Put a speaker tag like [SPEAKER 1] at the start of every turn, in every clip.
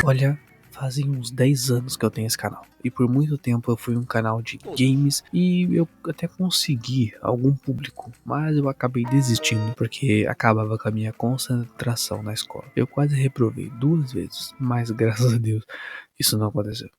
[SPEAKER 1] Olha, fazem uns 10 anos que eu tenho esse canal. E por muito tempo eu fui um canal de games e eu até consegui algum público, mas eu acabei desistindo porque acabava com a minha concentração na escola. Eu quase reprovei 2 vezes, mas graças a Deus isso não aconteceu.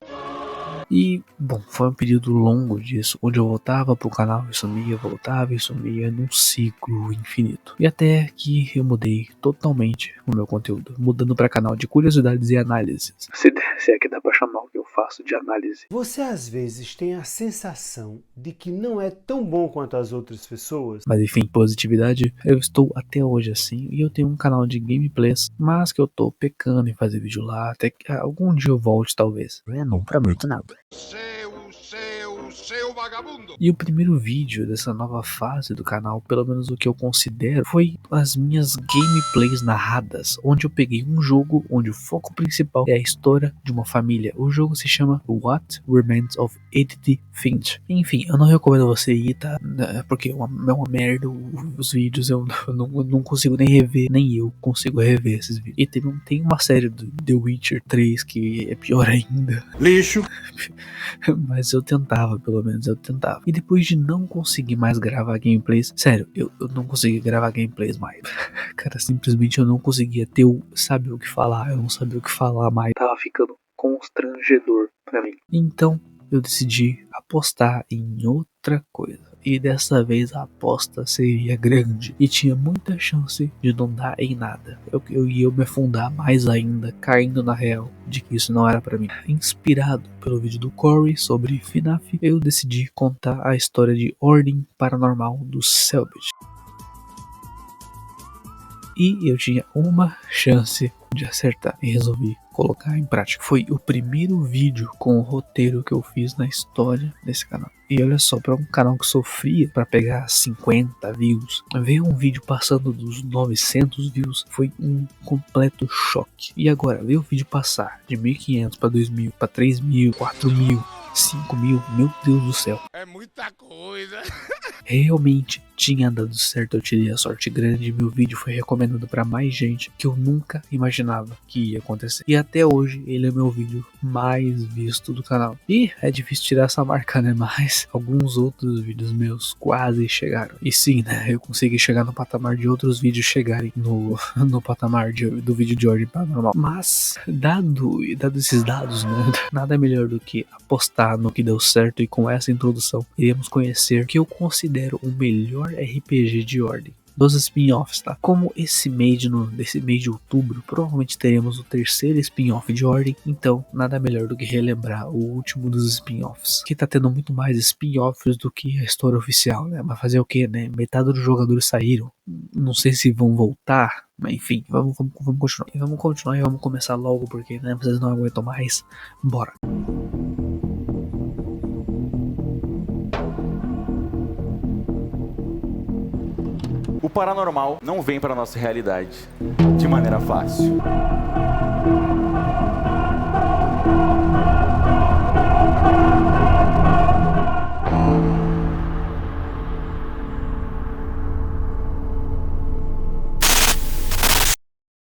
[SPEAKER 1] E, bom, foi um período longo disso, onde eu voltava pro canal e sumia, voltava e sumia num ciclo infinito. E até que eu mudei totalmente o meu conteúdo, mudando para canal de curiosidades e análises. Se é que dá pra chamar o que eu faço de análise.
[SPEAKER 2] Você às vezes tem a sensação de que não é tão bom quanto as outras pessoas?
[SPEAKER 1] Mas enfim, positividade, eu estou até hoje assim e eu tenho um canal de gameplays, mas que eu tô pecando em fazer vídeo lá, até que algum dia eu volte talvez.
[SPEAKER 3] Eu não prometo nada.
[SPEAKER 4] Seu vagabundo!
[SPEAKER 1] E o primeiro vídeo dessa nova fase do canal, pelo menos o que eu considero, foi as minhas gameplays narradas, onde eu peguei um jogo onde o foco principal é a história de uma família. O jogo se chama What Remains of Edith Finch. Enfim, eu não recomendo você ir, tá? Porque é uma merda os vídeos, eu não consigo nem rever, nem eu consigo rever esses vídeos. E tem uma série do The Witcher 3 que é pior ainda.
[SPEAKER 4] Lixo!
[SPEAKER 1] Mas eu tentava, pelo menos eu tentava. E depois de não conseguir mais gravar gameplays, sério, eu não conseguia gravar gameplays mais. Cara, simplesmente eu não conseguia ter saber o que falar, eu não sabia o que falar mais. Tava ficando constrangedor pra mim. Então eu decidi apostar em outra coisa. E dessa vez a aposta seria grande e tinha muita chance de não dar em nada. Eu ia me afundar mais ainda, caindo na real de que isso não era pra mim. Inspirado pelo vídeo do Corey sobre FNAF, eu decidi contar a história de Ordem Paranormal do Cellbit. E eu tinha uma chance de acertar e resolvi colocar em prática. Foi o primeiro vídeo com o roteiro que eu fiz na história desse canal. E olha só, para um canal que sofria para pegar 50 views, ver um vídeo passando dos 900 views foi um completo choque. E agora, ver o vídeo passar de 1.500 para 2.000, para 3.000, 4.000, 5.000, meu Deus do céu.
[SPEAKER 4] É muita coisa.
[SPEAKER 1] Realmente tinha dado certo, eu tirei a sorte grande e meu vídeo foi recomendado para mais gente que eu nunca imaginava que ia acontecer. E até hoje ele é meu vídeo mais visto do canal. E é difícil tirar essa marca, né? Mas alguns outros vídeos meus quase chegaram. E sim, né? Eu consegui chegar no patamar de outros vídeos chegarem no patamar do vídeo de Ordem Paranormal. Mas, dado esses dados, né? Nada melhor do que apostar no que deu certo. E com essa introdução, iremos conhecer o que eu considero o melhor RPG de Ordem dos spin-offs, tá? Como desse mês de outubro, provavelmente teremos o terceiro spin-off de Ordem, então nada melhor do que relembrar o último dos spin-offs, que tá tendo muito mais spin-offs do que a história oficial, né? Mas fazer o que, né? Metade dos jogadores saíram, não sei se vão voltar, mas enfim, vamos continuar. E vamos continuar e vamos começar logo, porque, né, vocês não aguentam mais. Bora!
[SPEAKER 5] O paranormal não vem para nossa realidade de maneira fácil.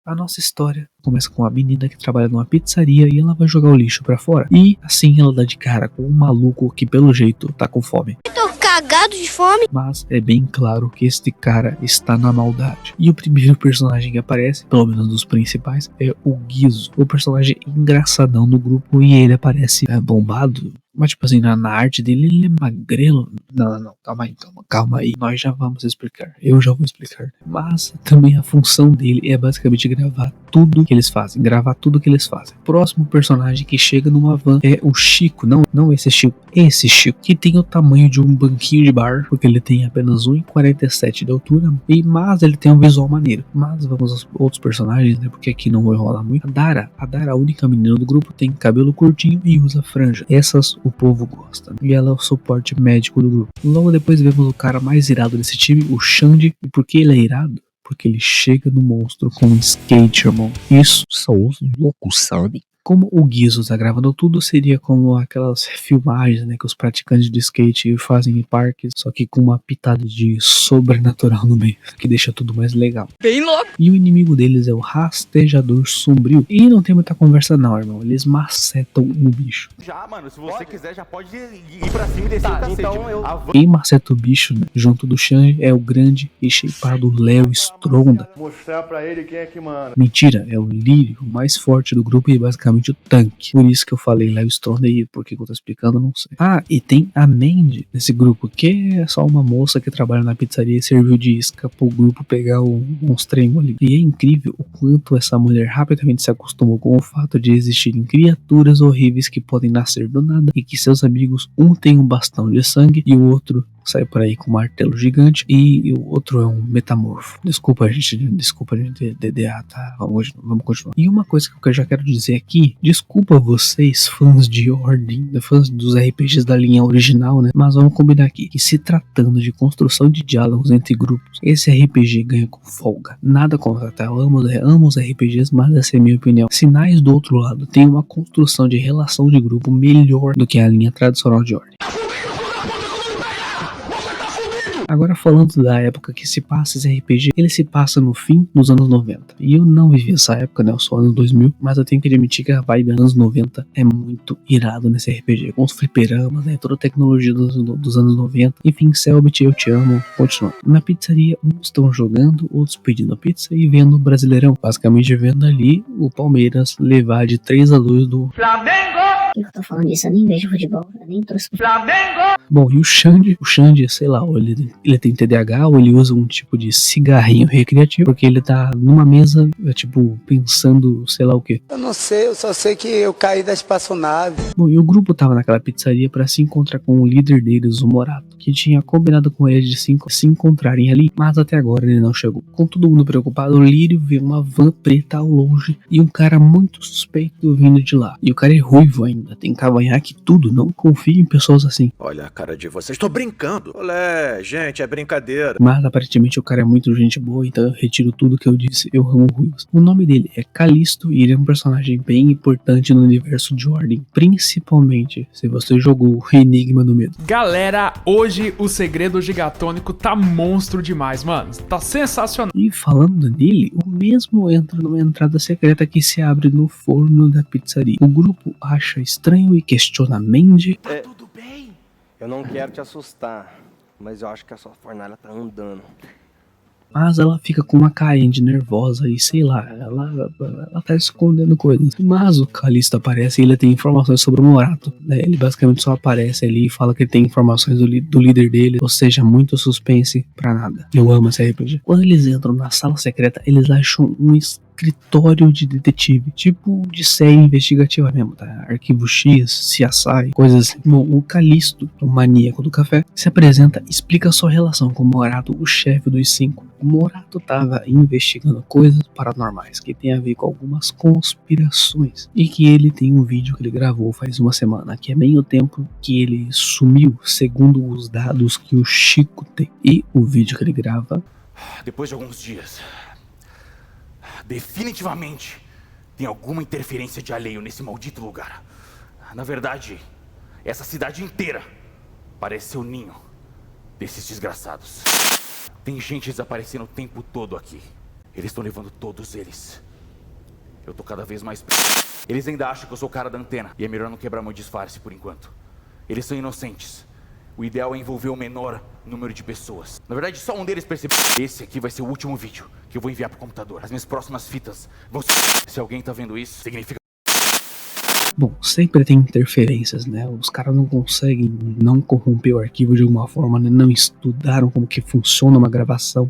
[SPEAKER 1] A nossa história começa com a menina que trabalha numa pizzaria e ela vai jogar o lixo pra fora. E assim ela dá de cara com um maluco que pelo jeito tá com fome.
[SPEAKER 6] Tô cagado de fome.
[SPEAKER 1] Mas é bem claro que este cara está na maldade. E o primeiro personagem que aparece, pelo menos dos principais, é o Guizo. O personagem engraçadão do grupo e ele aparece bombado. Mas tipo assim, na arte dele ele é magrelo. Não, calma aí. Nós já vamos explicar. Eu já vou explicar. Mas também a função dele é basicamente gravar tudo que eles fazem. Próximo personagem que chega numa van é o Chico. Não esse Chico. Esse Chico. Que tem o tamanho de um banquinho de bar. Porque ele tem apenas 1,47 de altura. Mas ele tem um visual maneiro. Mas vamos aos outros personagens, né? Porque aqui não vai rolar muito. A Dara, a única menina do grupo, tem cabelo curtinho e usa franja. Essas o povo gosta. E ela é o suporte médico do grupo. Logo depois vemos o cara mais irado desse time, o Xande. E por que ele é irado? Porque ele chega no monstro com um skate, irmão. Isso
[SPEAKER 3] Sou os loucos, sabe?
[SPEAKER 1] Como o Guizo tá gravando tudo, seria como aquelas filmagens, né, que os praticantes de skate fazem em parques, só que com uma pitada de sobrenatural no meio, que deixa tudo mais legal.
[SPEAKER 6] Bem louco.
[SPEAKER 1] E o inimigo deles é o Rastejador Sombrio. E não tem muita conversa não, irmão. Eles macetam o bicho.
[SPEAKER 5] Já, mano, se você quiser, já pode ir pra cima e descer o cacete. Então
[SPEAKER 1] Quem maceta o bicho, né, junto do Xande, é o grande e shapeado Léo Stronda.
[SPEAKER 2] Mostrar pra ele quem é que manda.
[SPEAKER 1] Mentira, é o Lírio, o mais forte do grupo e basicamente o tanque. Por isso que eu falei Léo Stronda e por que eu tô explicando, não sei. Ah, e tem a Mandy nesse grupo, que é só uma moça que trabalha na pizzaria e serviu de isca pro grupo pegar uns trem ali. E é incrível o quanto essa mulher rapidamente se acostumou com o fato de existirem criaturas horríveis que podem nascer do nada e que seus amigos, um tem um bastão de sangue e o outro sai por aí com um martelo gigante e o outro é um metamorfo. Desculpa, gente, DDA, tá? Vamos continuar. E uma coisa que eu já quero dizer aqui, desculpa vocês, fãs de Ordem, fãs dos RPGs da linha original, né? Mas vamos combinar aqui, que se tratando de construção de diálogos entre grupos, esse RPG ganha com folga. Nada contra, tá? Eu amo os RPGs, mas essa é a minha opinião. Sinais do outro lado tem uma construção de relação de grupo melhor do que a linha tradicional de Ordem. Agora falando da época que se passa esse RPG, ele se passa no fim dos anos 90. E eu não vivi essa época, né? Eu sou anos 2000, mas eu tenho que admitir que a vibe dos anos 90 é muito irado nesse RPG. Com os fliperamas, né? Toda a tecnologia dos anos 90. Enfim, Selbit, eu te amo. Continuando. Na pizzaria, uns estão jogando, outros pedindo pizza e vendo o Brasileirão. Basicamente vendo ali o Palmeiras levar de 3-2 do
[SPEAKER 3] Flamengo! Eu tô falando disso, eu nem vejo futebol, eu nem torço pro
[SPEAKER 1] Flamengo! Bom, e o Xande, sei lá, ele tem TDAH ou ele usa um tipo de cigarrinho recreativo, porque ele tá numa mesa, tipo, pensando sei lá o que.
[SPEAKER 7] Eu não sei, eu só sei que eu caí da espaçonave.
[SPEAKER 1] Bom, e o grupo tava naquela pizzaria pra se encontrar com o líder deles, o Morato, que tinha combinado com eles de se encontrarem ali, mas até agora ele não chegou. Com todo mundo preocupado, o Lírio vê uma van preta ao longe e um cara muito suspeito vindo de lá. E o cara é ruivo ainda, tem cavanhaque e tudo, não confie em pessoas assim.
[SPEAKER 8] Olha a cara de vocês, tô brincando. Olé, gente, é brincadeira.
[SPEAKER 1] Mas aparentemente o cara é muito gente boa, então eu retiro tudo que eu disse, eu amo ruivos. O nome dele é Calisto e ele é um personagem bem importante no universo de Ordem, principalmente se você jogou Enigma do Medo.
[SPEAKER 9] Galera, hoje o segredo gigatônico tá monstro demais, mano, tá sensacional.
[SPEAKER 1] E falando nele, o mesmo entra numa entrada secreta que se abre no forno da pizzaria. O grupo acha estranho e questiona Mandy.
[SPEAKER 10] Tudo bem? Eu não quero te assustar, mas eu acho que a sua fornalha tá andando.
[SPEAKER 1] Mas ela fica com uma carinha de nervosa e sei lá, ela tá escondendo coisas. Mas o Calisto aparece e ele tem informações sobre o Morato, né? Ele basicamente só aparece ali e fala que tem informações do líder dele, ou seja, muito suspense pra nada. Eu amo esse RPG. Quando eles entram na sala secreta, eles acham um escritório de detetive, tipo de série investigativa mesmo, tá? Arquivo X, CSI, coisas assim. Bom, o Calisto, o maníaco do café, se apresenta e explica sua relação com o Morato, o chefe dos 5. O Morato tava investigando coisas paranormais que tem a ver com algumas conspirações e que ele tem um vídeo que ele gravou faz uma semana, que é bem o tempo que ele sumiu, segundo os dados que o Chico tem. E o vídeo que ele grava,
[SPEAKER 5] depois de alguns dias, definitivamente tem alguma interferência de alheio nesse maldito lugar. Na verdade, essa cidade inteira parece ser o ninho desses desgraçados. Tem gente desaparecendo o tempo todo aqui. Eles estão levando todos eles. Eu tô cada vez mais perto. Eles ainda acham que eu sou o cara da antena. E é melhor não quebrar meu disfarce por enquanto. Eles são inocentes. O ideal é envolver o menor número de pessoas. Na verdade, só um deles percebeu. Esse aqui vai ser o último vídeo que eu vou enviar pro computador. As minhas próximas fitas vão ser... Se alguém tá vendo isso, significa...
[SPEAKER 1] Bom, sempre tem interferências, né? Os caras não conseguem não corromper o arquivo de alguma forma, né? Não estudaram como que funciona uma gravação.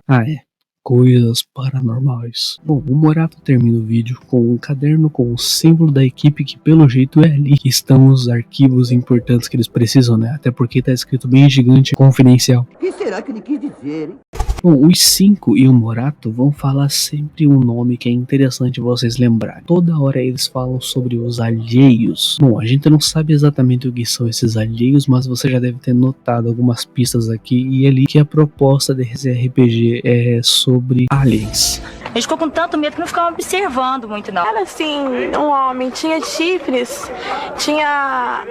[SPEAKER 1] Coisas paranormais. Bom, o Morato termina o vídeo com um caderno com o símbolo da equipe, que pelo jeito é ali que estão os arquivos importantes que eles precisam, né? Até porque tá escrito bem gigante, confidencial.
[SPEAKER 11] O que será que ele quis dizer, hein?
[SPEAKER 1] Bom, os 5 e o Morato vão falar sempre um nome que é interessante vocês lembrarem. Toda hora eles falam sobre os alheios. Bom, a gente não sabe exatamente o que são esses alheios, mas você já deve ter notado algumas pistas aqui e ali que a proposta desse RPG é sobre aliens.
[SPEAKER 12] gente ficou com tanto medo que não ficava observando muito, não.
[SPEAKER 13] Era assim, um homem, tinha chifres, tinha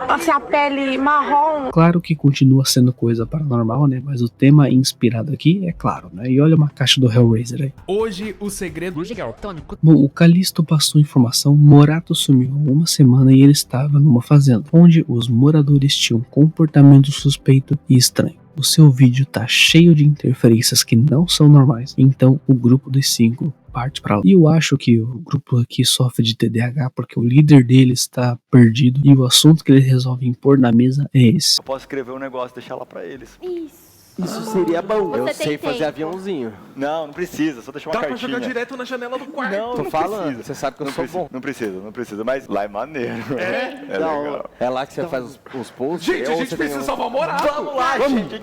[SPEAKER 13] assim, a pele marrom.
[SPEAKER 1] Claro que continua sendo coisa paranormal, né? Mas o tema inspirado aqui é claro, né? E olha uma caixa do Hellraiser aí.
[SPEAKER 9] Hoje, o segredo gigantônico.
[SPEAKER 1] Bom, o Callisto passou informação, Morato sumiu há uma semana e ele estava numa fazenda, onde os moradores tinham comportamento suspeito e estranho. O seu vídeo tá cheio de interferências que não são normais, então o grupo dos 5 parte pra lá. E eu acho que o grupo aqui sofre de TDAH porque o líder dele está perdido e o assunto que eles resolvem pôr na mesa é esse.
[SPEAKER 14] Eu posso escrever um negócio e deixar lá pra eles.
[SPEAKER 10] Isso seria bom.
[SPEAKER 14] Você
[SPEAKER 10] Eu
[SPEAKER 14] tem
[SPEAKER 10] sei fazer
[SPEAKER 14] tempo.
[SPEAKER 10] aviãozinho.
[SPEAKER 14] Não precisa, só deixar uma cartinha.
[SPEAKER 8] Dá pra jogar direto na janela do quarto.
[SPEAKER 14] Não,
[SPEAKER 10] Tô
[SPEAKER 14] não
[SPEAKER 10] falando,
[SPEAKER 14] precisa.
[SPEAKER 10] você sabe que eu
[SPEAKER 14] Não
[SPEAKER 10] sou
[SPEAKER 14] precisa,
[SPEAKER 10] bom.
[SPEAKER 14] não precisa, mas lá é maneiro. É legal.
[SPEAKER 10] É lá que você faz os posts?
[SPEAKER 8] Gente, a gente precisa salvar o Morato.
[SPEAKER 14] Vamos lá, gente.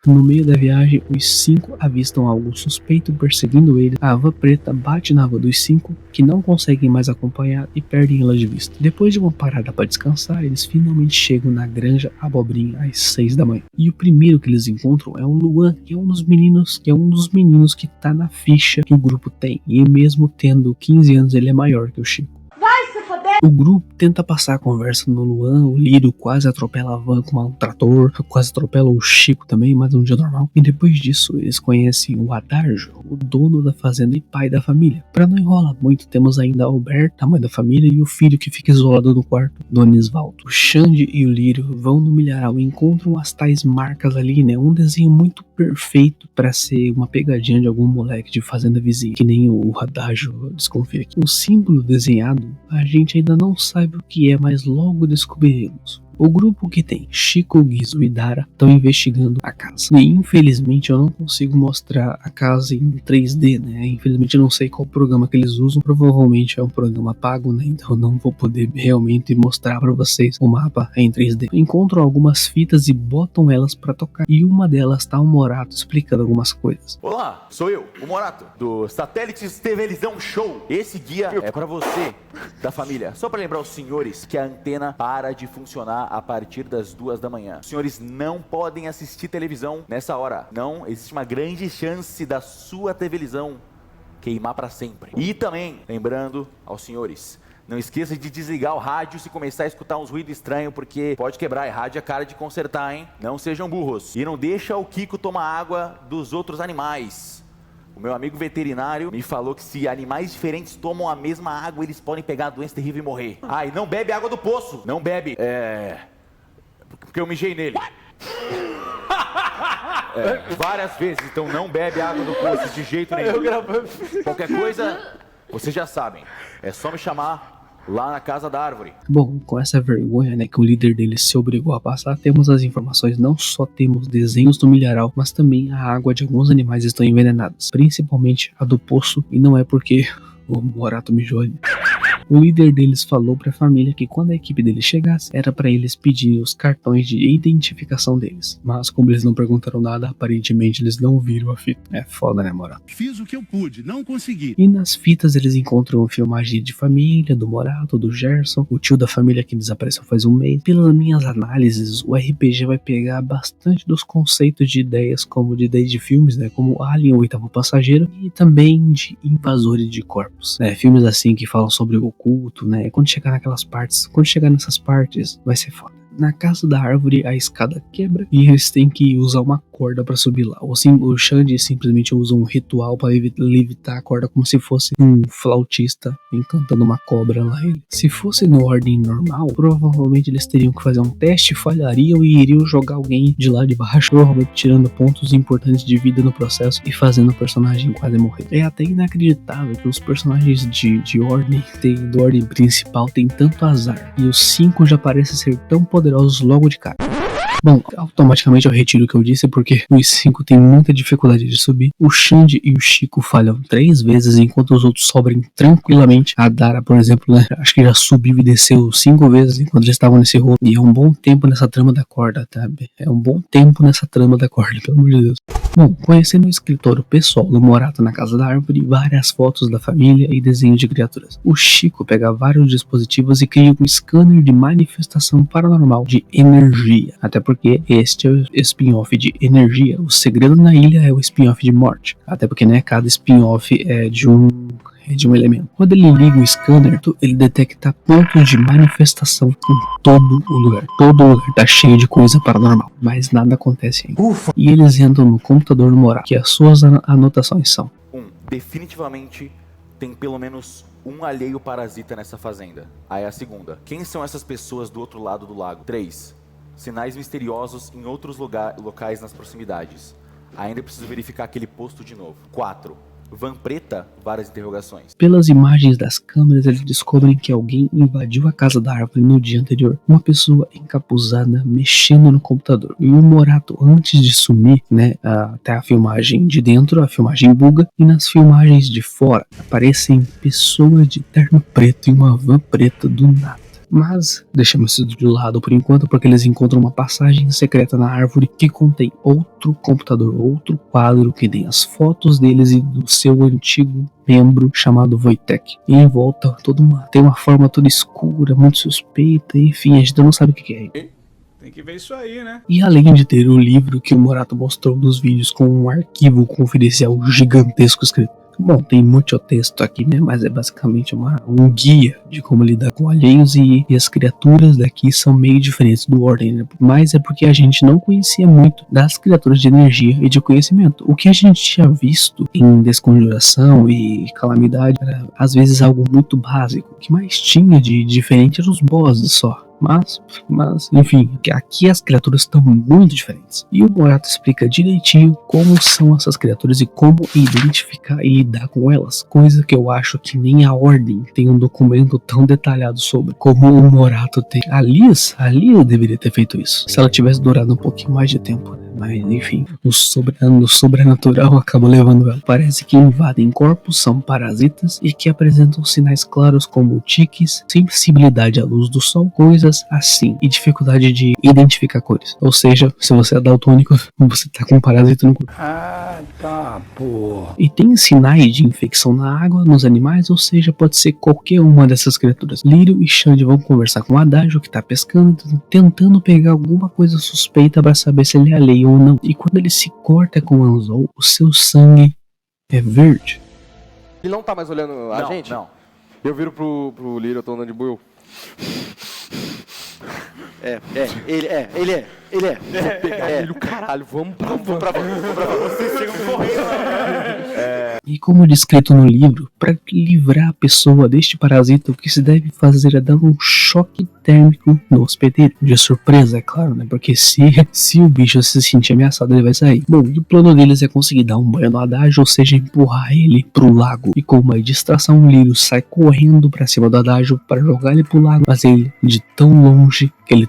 [SPEAKER 1] No meio da viagem, os 5 avistam algo suspeito perseguindo eles. A van preta bate na van dos 5, que não conseguem mais acompanhar e perdem ela de vista. Depois de uma parada para descansar, eles finalmente chegam na Granja Abobrinha às 6 da manhã. E o primeiro que eles encontram é o Luan, que é um dos meninos que tá na ficha que o grupo tem. E mesmo tendo 15 anos, ele é maior que o Chico. O grupo tenta passar a conversa no Luan, o Lírio quase atropela a van com um trator, quase atropela o Chico também, mas um dia normal. E depois disso, eles conhecem o Adarjo, o dono da fazenda e pai da família. Pra não enrolar muito, temos ainda a Alberta, a mãe da família, e o filho que fica isolado no quarto, do Anisvaldo. O Xande e o Lírio vão no milharal e encontram as tais marcas ali, né? Um desenho muito perfeito pra ser uma pegadinha de algum moleque de fazenda vizinha, que nem o Adarjo desconfia aqui. O símbolo desenhado, a gente ainda não sabe o que é, mas logo descobriremos. O grupo que tem Chico, Guizo e Dara estão investigando a casa. E infelizmente eu não consigo mostrar a casa em 3D, né? Infelizmente eu não sei qual programa que eles usam. Provavelmente é um programa pago, né? Então eu não vou poder realmente mostrar para vocês o mapa em 3D. Encontram algumas fitas e botam elas para tocar. E uma delas tá o Morato explicando algumas coisas.
[SPEAKER 5] Olá, sou eu, o Morato, do Satélites Televisão Show. Esse guia é para você, da família. Só para lembrar os senhores que a antena para de funcionar a partir das 2 da manhã. Os senhores não podem assistir televisão nessa hora. Não, existe uma grande chance da sua televisão queimar para sempre. E também, lembrando aos senhores, não esqueça de desligar o rádio se começar a escutar uns ruídos estranhos, porque pode quebrar. E rádio é cara de consertar, hein? Não sejam burros. E não deixa o Kiko tomar água dos outros animais. O meu amigo veterinário me falou que se animais diferentes tomam a mesma água, eles podem pegar a doença terrível e morrer. Ah, e não bebe água do poço. Não bebe. Porque eu mijei nele. Várias vezes. Então não bebe água do poço de jeito nenhum. Qualquer coisa, vocês já sabem. É só me chamar lá na casa da árvore.
[SPEAKER 1] Bom, com essa vergonha, né, que o líder deles se obrigou a passar, temos as informações, não só temos desenhos do milharal, mas também a água de alguns animais estão envenenadas, principalmente a do poço, e não é porque o Morato mijou ali. O líder deles falou pra família que quando a equipe deles chegasse, era pra eles pedirem os cartões de identificação deles. Mas como eles não perguntaram nada, aparentemente eles não viram a fita. É foda, né, Morato?
[SPEAKER 15] Fiz o que eu pude, não consegui.
[SPEAKER 1] E nas fitas eles encontram filmagem de família, do Morato, do Gerson, o tio da família que desapareceu faz um mês. Pelas minhas análises, o RPG vai pegar bastante dos conceitos de ideias, como de ideias de filmes, né, como Alien, o Oitavo Passageiro, e também de invasores de corpos. Filmes assim que falam sobre o oculto, né? Quando chegar nessas partes, vai ser foda. Na casa da árvore, a escada quebra e eles têm que usar uma corda pra subir lá. O Xande simplesmente usa um ritual pra levitar a corda como se fosse um flautista encantando uma cobra lá. Se fosse no ordem normal, provavelmente eles teriam que fazer um teste, falhariam e iriam jogar alguém de lá de baixo, provavelmente tirando pontos importantes de vida no processo e fazendo o personagem quase morrer. É até inacreditável que os personagens de ordem, do ordem principal, tem tanto azar. E os 5 já parecem ser tão poderosos logo de cara. Bom, automaticamente eu retiro o que eu disse, porque os 5 têm muita dificuldade de subir. O Xande e o Chico falham 3 vezes, enquanto os outros sobem tranquilamente. A Dara, por exemplo, né, acho que já subiu e desceu 5 vezes enquanto eles estavam nesse rolo. E é um bom tempo nessa trama da corda, tá? É um bom tempo nessa trama da corda, pelo amor de Deus. Bom, conhecendo o escritório pessoal do Morato na casa da árvore, várias fotos da família e desenhos de criaturas. O Chico pega vários dispositivos e cria um scanner de manifestação paranormal de energia. Até porque este é o spin-off de energia. O Segredo na Ilha é o spin-off de morte. Até porque, né, cada spin-off é de um elemento. Quando ele liga o scanner, ele detecta pontos de manifestação em todo o lugar. Todo lugar tá cheio de coisa paranormal, mas nada acontece ainda. Ufa. E eles entram no computador do Morato, que as suas anotações são:
[SPEAKER 5] definitivamente tem pelo menos um alheio parasita nessa fazenda. Aí a segunda: quem são essas pessoas do outro lado do lago? 3. Sinais misteriosos em outros locais nas proximidades. Ainda preciso verificar aquele posto de novo. 4. Van preta? Várias interrogações.
[SPEAKER 1] Pelas imagens das câmeras, eles descobrem que alguém invadiu a casa da árvore no dia anterior. Uma pessoa encapuzada mexendo no computador. E o Morato, antes de sumir, né, até a filmagem de dentro, a filmagem buga, e nas filmagens de fora aparecem pessoas de terno preto e uma van preta do nada. Mas deixamos isso de lado por enquanto, porque eles encontram uma passagem secreta na árvore que contém outro computador, outro quadro que tem as fotos deles e do seu antigo membro chamado Wojtek. E em volta tem uma forma toda escura, muito suspeita, enfim, a gente não sabe o que é.
[SPEAKER 9] Tem que ver isso aí, né?
[SPEAKER 1] E além de ter o livro que o Morato mostrou nos vídeos com um arquivo confidencial gigantesco escrito. Bom, tem muito texto aqui, né? Mas é basicamente um guia de como lidar com alheios, e as criaturas daqui são meio diferentes do Ordem, né? Mas é porque a gente não conhecia muito das criaturas de energia e de conhecimento. O que a gente tinha visto em Desconjuração e Calamidade era às vezes algo muito básico. O que mais tinha de diferente eram os bosses só. Mas, enfim, aqui as criaturas estão muito diferentes. E o Morato explica direitinho como são essas criaturas e como identificar e lidar com elas. Coisa que eu acho que nem a Ordem tem um documento tão detalhado sobre como o Morato tem. A Liz deveria ter feito isso, se ela tivesse durado um pouquinho mais de tempo, né? Mas enfim, o sobrenatural acaba levando ela. Parece que invadem corpos, são parasitas e que apresentam sinais claros como tiques, sensibilidade à luz do sol, coisas assim, e dificuldade de identificar cores. Ou seja, se você é daltônico, você tá com um parasita no corpo.
[SPEAKER 11] Ah, tá, pô.
[SPEAKER 1] E tem sinais de infecção na água, nos animais, ou seja, pode ser qualquer uma dessas criaturas. Lírio e Xande vão conversar com o Adágio, que tá pescando, tentando pegar alguma coisa suspeita para saber se ele é alheio ou não. E quando ele se corta com o anzol, o seu sangue é verde.
[SPEAKER 10] Ele não tá mais olhando a gente?
[SPEAKER 5] Não.
[SPEAKER 10] Eu viro pro Lírio, eu tô andando de buio. Ele é. Vou pegar ele, caralho, vamos pra vocês chegam correndo.
[SPEAKER 1] E como descrito no livro, para livrar a pessoa deste parasita, o que se deve fazer é dar um choque térmico no hospedeiro. De surpresa, é claro, né? Porque se o bicho se sentir ameaçado, ele vai sair. Bom, e o plano deles é conseguir dar um banho no Adágio, ou seja, empurrar ele pro lago. E com uma distração, o Lírio sai correndo pra cima do Adágio para jogar ele pro lago, mas ele, de tão longe que ele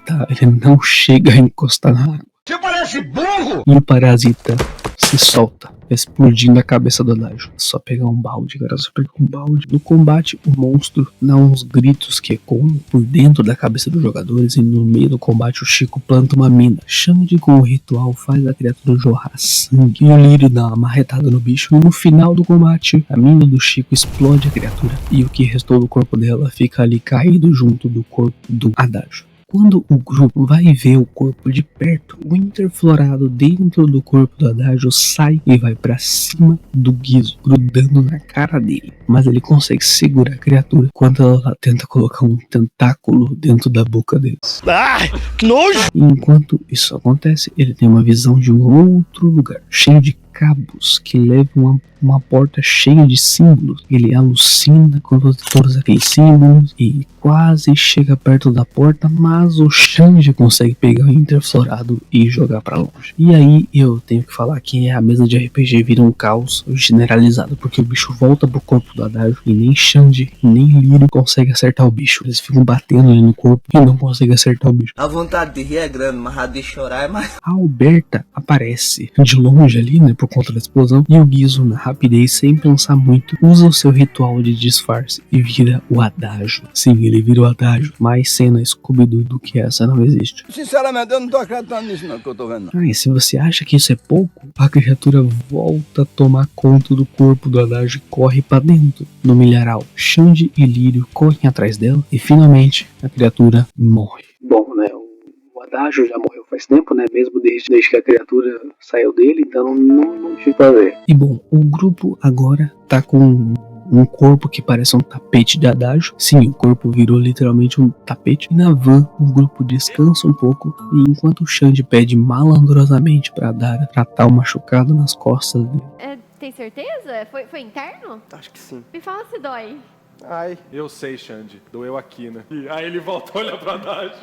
[SPEAKER 1] não chega a encostar na água.
[SPEAKER 4] Você parece burro!
[SPEAKER 1] E o parasita se solta, explodindo a cabeça do Adágio. Só pegar um balde, cara, só pegar um balde. No combate, o monstro dá uns gritos que ecoam por dentro da cabeça dos jogadores, e no meio do combate o Chico planta uma mina. Xande, com o ritual, faz a criatura jorrar sangue, e o Lírio dá uma marretada no bicho, e no final do combate, a mina do Chico explode a criatura, e o que restou do corpo dela fica ali caído junto do corpo do Adágio. Quando o grupo vai ver o corpo de perto, o interflorado dentro do corpo do Adágio sai e vai pra cima do Guizo, grudando na cara dele. Mas ele consegue segurar a criatura quando ela tenta colocar um tentáculo dentro da boca dele.
[SPEAKER 11] Ai, que nojo!
[SPEAKER 1] E enquanto isso acontece, ele tem uma visão de um outro lugar, cheio de cabos que levam a uma porta cheia de símbolos. Ele alucina com todos aqueles símbolos e quase chega perto da porta, mas o Xande consegue pegar o interflorado e jogar pra longe. E aí eu tenho que falar que a mesa de RPG vira um caos generalizado, porque o bicho volta pro corpo do Adágio e nem Xande nem Lírio consegue acertar o bicho. Eles ficam batendo ali no corpo e não conseguem acertar o bicho.
[SPEAKER 11] A vontade de rir é grande, mas a de chorar é mais.
[SPEAKER 1] A Alberta aparece de longe ali, né, por conta da explosão, e o Guizo narra rapidez, sem pensar muito, usa o seu ritual de disfarce e vira o Adágio. Sim, ele vira o Adágio. Mais cena Scooby-Doo do que essa não existe.
[SPEAKER 11] Sinceramente, eu não tô acreditando nisso não que eu tô vendo.
[SPEAKER 1] E se você acha que isso é pouco, a criatura volta a tomar conta do corpo do Adágio e corre pra dentro. No milharal, Xande e Lírio correm atrás dela e finalmente a criatura morre. Bom, né? O Adágio já morreu faz tempo, né? Mesmo desde que a criatura saiu dele, então não tinha pra ver. E bom, o grupo agora tá com um corpo que parece um tapete de Adágio. Sim, o corpo virou literalmente um tapete. E na van, o grupo descansa um pouco. E enquanto o Xande pede malandrosamente pra Dara tratar o machucado nas costas dele.
[SPEAKER 16] Tem certeza? Foi interno?
[SPEAKER 10] Acho que sim.
[SPEAKER 16] Me fala se dói.
[SPEAKER 17] Ai, eu sei, Xande. Doeu aqui, né? E aí ele volta a olhar pra Adágio.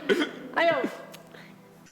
[SPEAKER 16] Aí eu...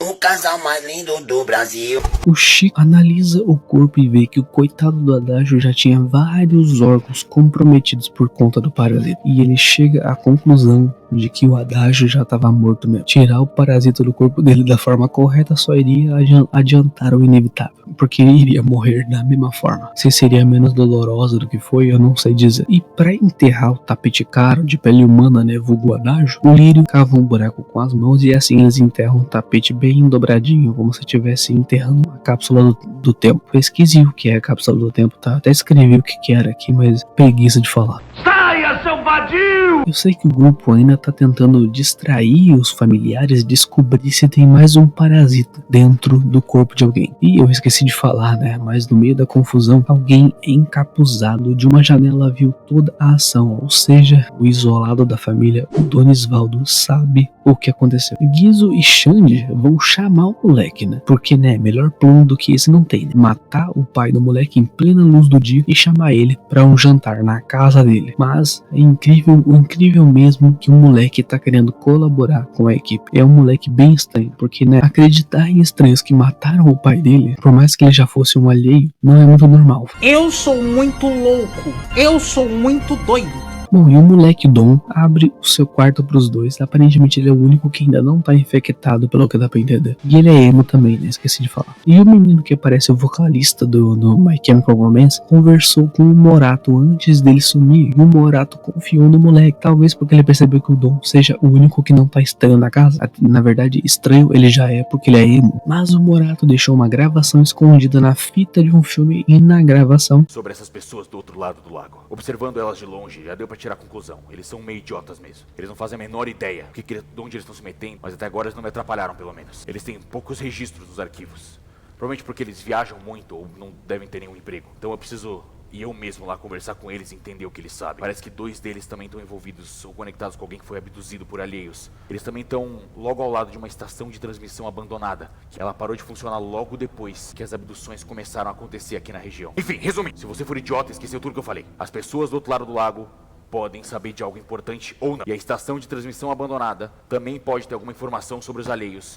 [SPEAKER 11] O casal mais lindo do Brasil.
[SPEAKER 1] O Chico analisa o corpo e vê que o coitado do Adágio já tinha vários órgãos comprometidos por conta do parasita. E ele chega à conclusão de que o Adágio já estava morto mesmo. Tirar o parasita do corpo dele da forma correta só iria adiantar o inevitável, porque ele iria morrer da mesma forma. Se seria menos dolorosa do que foi, eu não sei dizer. E para enterrar o tapete caro de pele humana, né, vulgo Adágio, o Lírio cava um buraco com as mãos e assim eles enterram um tapete bem dobradinho, como se estivesse enterrando uma cápsula do tempo. Pesquise o que é a cápsula do tempo, tá? Até escrevi o que era aqui, mas preguiça de falar.
[SPEAKER 4] Saia, seu vadio!
[SPEAKER 1] Eu sei que o grupo ainda tá tentando distrair os familiares, descobrir se tem mais um parasita dentro do corpo de alguém. E eu esqueci de falar, né? Mas no meio da confusão, alguém encapuzado de uma janela viu toda a ação, ou seja, o isolado da família, o Donisvaldo, sabe o que aconteceu. Guizo e Xande vão chamar o moleque, né? Porque, né, melhor plano do que esse não tem, né? Matar o pai do moleque em plena luz do dia e chamar ele pra um jantar na casa dele. Mas é incrível mesmo que o moleque tá querendo colaborar com a equipe. É um moleque bem estranho, porque, né, acreditar em estranhos que mataram o pai dele, por mais que ele já fosse um alheio, não é muito normal.
[SPEAKER 11] Eu sou muito louco. Eu sou muito doido.
[SPEAKER 1] Bom, e o moleque Dom abre o seu quarto pros dois. Aparentemente ele é o único que ainda não tá infectado, pelo que dá pra entender. E ele é emo também, né? Esqueci de falar. E o menino que parece o vocalista do My Chemical Romance conversou com o Morato antes dele sumir. E o Morato confiou no moleque. Talvez porque ele percebeu que o Dom seja o único que não tá estranho na casa. Na verdade, estranho ele já é porque ele é emo. Mas o Morato deixou uma gravação escondida na fita de um filme e na gravação...
[SPEAKER 5] Sobre essas pessoas do outro lado do lago. Observando elas de longe, já deu pra tirar a conclusão. Eles são meio idiotas mesmo. Eles não fazem a menor ideia de onde eles estão se metendo, mas até agora eles não me atrapalharam, pelo menos. Eles têm poucos registros nos arquivos. Provavelmente porque eles viajam muito ou não devem ter nenhum emprego. Então eu preciso ir eu mesmo lá conversar com eles e entender o que eles sabem. Parece que 2 deles também estão envolvidos ou conectados com alguém que foi abduzido por alheios. Eles também estão logo ao lado de uma estação de transmissão abandonada, que ela parou de funcionar logo depois que as abduções começaram a acontecer aqui na região. Enfim, resumindo, se você for idiota e esqueceu tudo que eu falei, as pessoas do outro lado do lago podem saber de algo importante ou não. E a estação de transmissão abandonada também pode ter alguma informação sobre os alheios.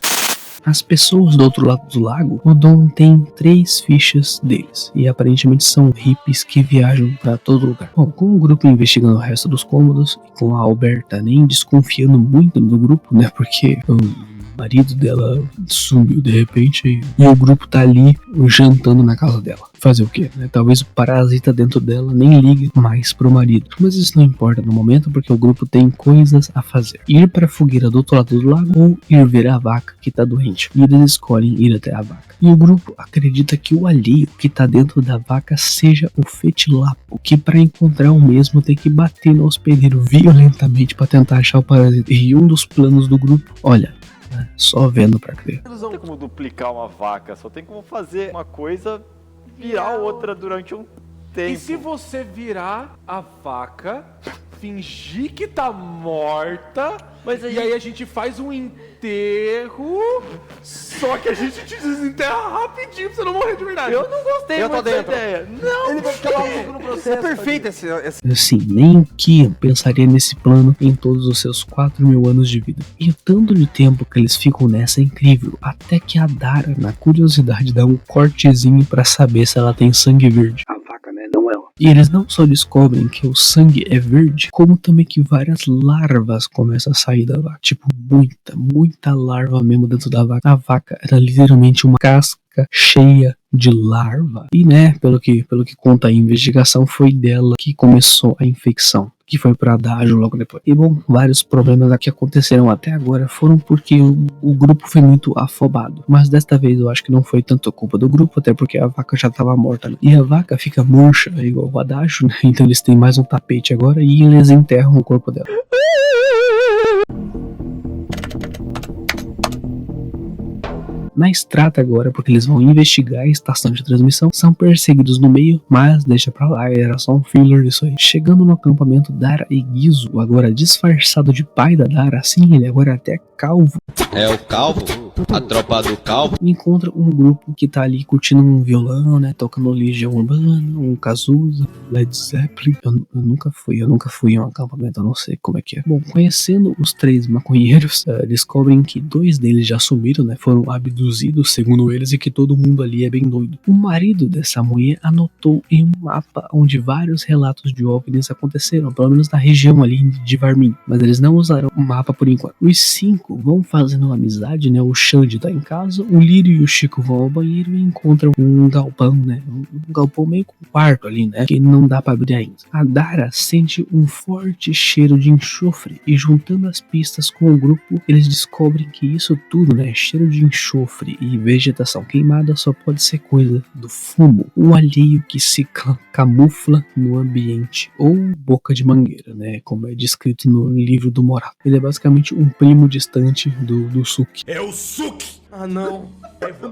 [SPEAKER 1] As pessoas do outro lado do lago, o Dom tem 3 fichas deles. E aparentemente são hippies que viajam pra todo lugar. Bom, com o grupo investigando o resto dos cômodos, e com a Alberta nem desconfiando muito do grupo, né? Porque o marido dela sumiu de repente e o grupo tá ali jantando na casa dela. Fazer o quê, né? Talvez o parasita dentro dela nem ligue mais pro marido. Mas isso não importa no momento, porque o grupo tem coisas a fazer. Ir pra fogueira do outro lado do lago ou ir ver a vaca que tá doente. E eles escolhem ir até a vaca. E o grupo acredita que o alheio que tá dentro da vaca seja o Fetilapo, que para encontrar o mesmo tem que bater no hospedeiro violentamente para tentar achar o parasita. E um dos planos do grupo, olha, só vendo pra crer.
[SPEAKER 14] Não tem como duplicar uma vaca, só tem como fazer uma coisa virar outra durante um tempo.
[SPEAKER 17] E se você virar a vaca, fingir que tá morta, mas aí... e aí a gente faz um enterro, só que a gente te desenterra rapidinho pra você não morrer de verdade.
[SPEAKER 10] Eu não gostei muito dessa ideia.
[SPEAKER 17] Não,
[SPEAKER 10] ele vai ficar lá no processo. É perfeito esse...
[SPEAKER 1] Assim, nem o que pensaria nesse plano em todos os seus 4.000 anos de vida. E o tanto de tempo que eles ficam nessa é incrível, até que a Dara, na curiosidade, dá um cortezinho pra saber se ela tem sangue verde. A vaca, né? Não ela. E eles não só descobrem que o sangue é verde, como também que várias larvas começam a sair da vaca. Tipo, muita larva mesmo dentro da vaca. A vaca era literalmente uma casca vaca cheia de larva. E né, pelo que conta a investigação, foi dela que começou a infecção, que foi para Adágio logo depois. E bom, vários problemas que aconteceram até agora foram porque o grupo foi muito afobado. Mas desta vez eu acho que não foi tanto culpa do grupo, até porque a vaca já estava morta, né? E a vaca fica murcha, igual o Adágio, né? Então eles têm mais um tapete agora e eles enterram o corpo dela. Na estrada agora, porque eles vão investigar a estação de transmissão, são perseguidos no meio, mas deixa pra lá, era só um filler disso aí. Chegando no acampamento, Dara e Gizo, agora disfarçado de pai da Dara, assim, ele agora é até calvo.
[SPEAKER 18] É o calvo? A tropa do calvo?
[SPEAKER 1] Encontra um grupo que tá ali curtindo um violão, né, tocando Legião Urbana, um Cazuza, Led Zeppelin. Eu nunca fui em um acampamento, eu não sei como é que é. Bom, conhecendo os 3 maconheiros, descobrem que 2 deles já sumiram, né, foram abduzidos, segundo eles, e que todo mundo ali é bem doido. O marido dessa mulher anotou em um mapa onde vários relatos de OVNIs aconteceram, pelo menos na região ali de Varmin, mas eles não usaram o mapa por enquanto. Os 5 vão fazendo uma amizade, né, o Xande tá em casa, o Lírio e o Chico vão ao banheiro e encontram um galpão, né, um galpão meio com quarto ali, né, que não dá pra abrir ainda. A Dara sente um forte cheiro de enxofre e, juntando as pistas com o grupo, eles descobrem que isso tudo, né, cheiro de enxofre e vegetação queimada só pode ser coisa do fumo, um alheio que se camufla no ambiente, ou boca de mangueira, né, como é descrito no livro do Morato. Ele é basicamente um primo distante do Suki.
[SPEAKER 8] É o Suki!
[SPEAKER 17] Ah, não.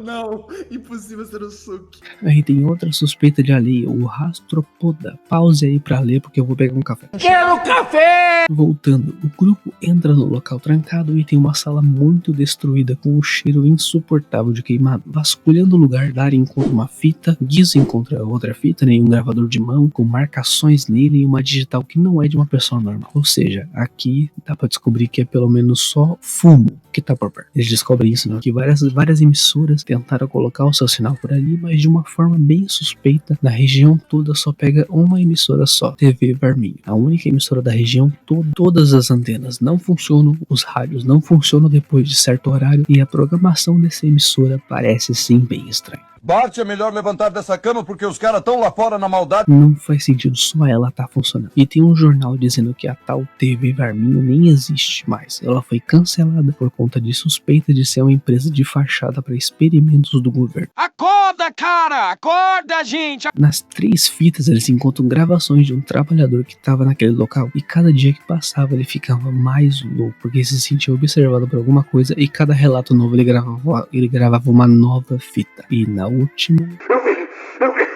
[SPEAKER 17] Não, impossível ser o Suki.
[SPEAKER 1] Aí tem outra suspeita de alheio, o Rastropoda. Pause aí pra ler porque eu vou pegar um café.
[SPEAKER 4] Quero café!
[SPEAKER 1] Voltando, o grupo entra no local trancado e tem uma sala muito destruída com um cheiro insuportável de queimado. Vasculhando o lugar, Dara encontra uma fita, Giz encontra outra fita, né, um gravador de mão com marcações nele e uma digital que não é de uma pessoa normal. Ou seja, aqui dá pra descobrir que é pelo menos só fumo que tá por perto. Eles descobrem isso, né, que várias emissoras tentaram colocar o seu sinal por ali, mas de uma forma bem suspeita. Na região toda só pega uma emissora só, TV Varmin, a única emissora da região. Todas as antenas não funcionam, os rádios não funcionam depois de certo horário e a programação dessa emissora parece sim bem estranha.
[SPEAKER 19] Bart, é melhor levantar dessa cama porque os caras estão lá fora na maldade.
[SPEAKER 1] Não faz sentido, só ela tá funcionando. E tem um jornal dizendo que a tal TV Varminho nem existe mais. Ela foi cancelada por conta de suspeita de ser uma empresa de fachada para experimentos do governo.
[SPEAKER 4] Acorda, cara! Acorda, gente!
[SPEAKER 1] Nas 3 fitas eles encontram gravações de um trabalhador que estava naquele local. E cada dia que passava ele ficava mais louco, porque se sentia observado por alguma coisa. E cada relato novo ele gravava uma nova fita. E na última...
[SPEAKER 4] Eu vi!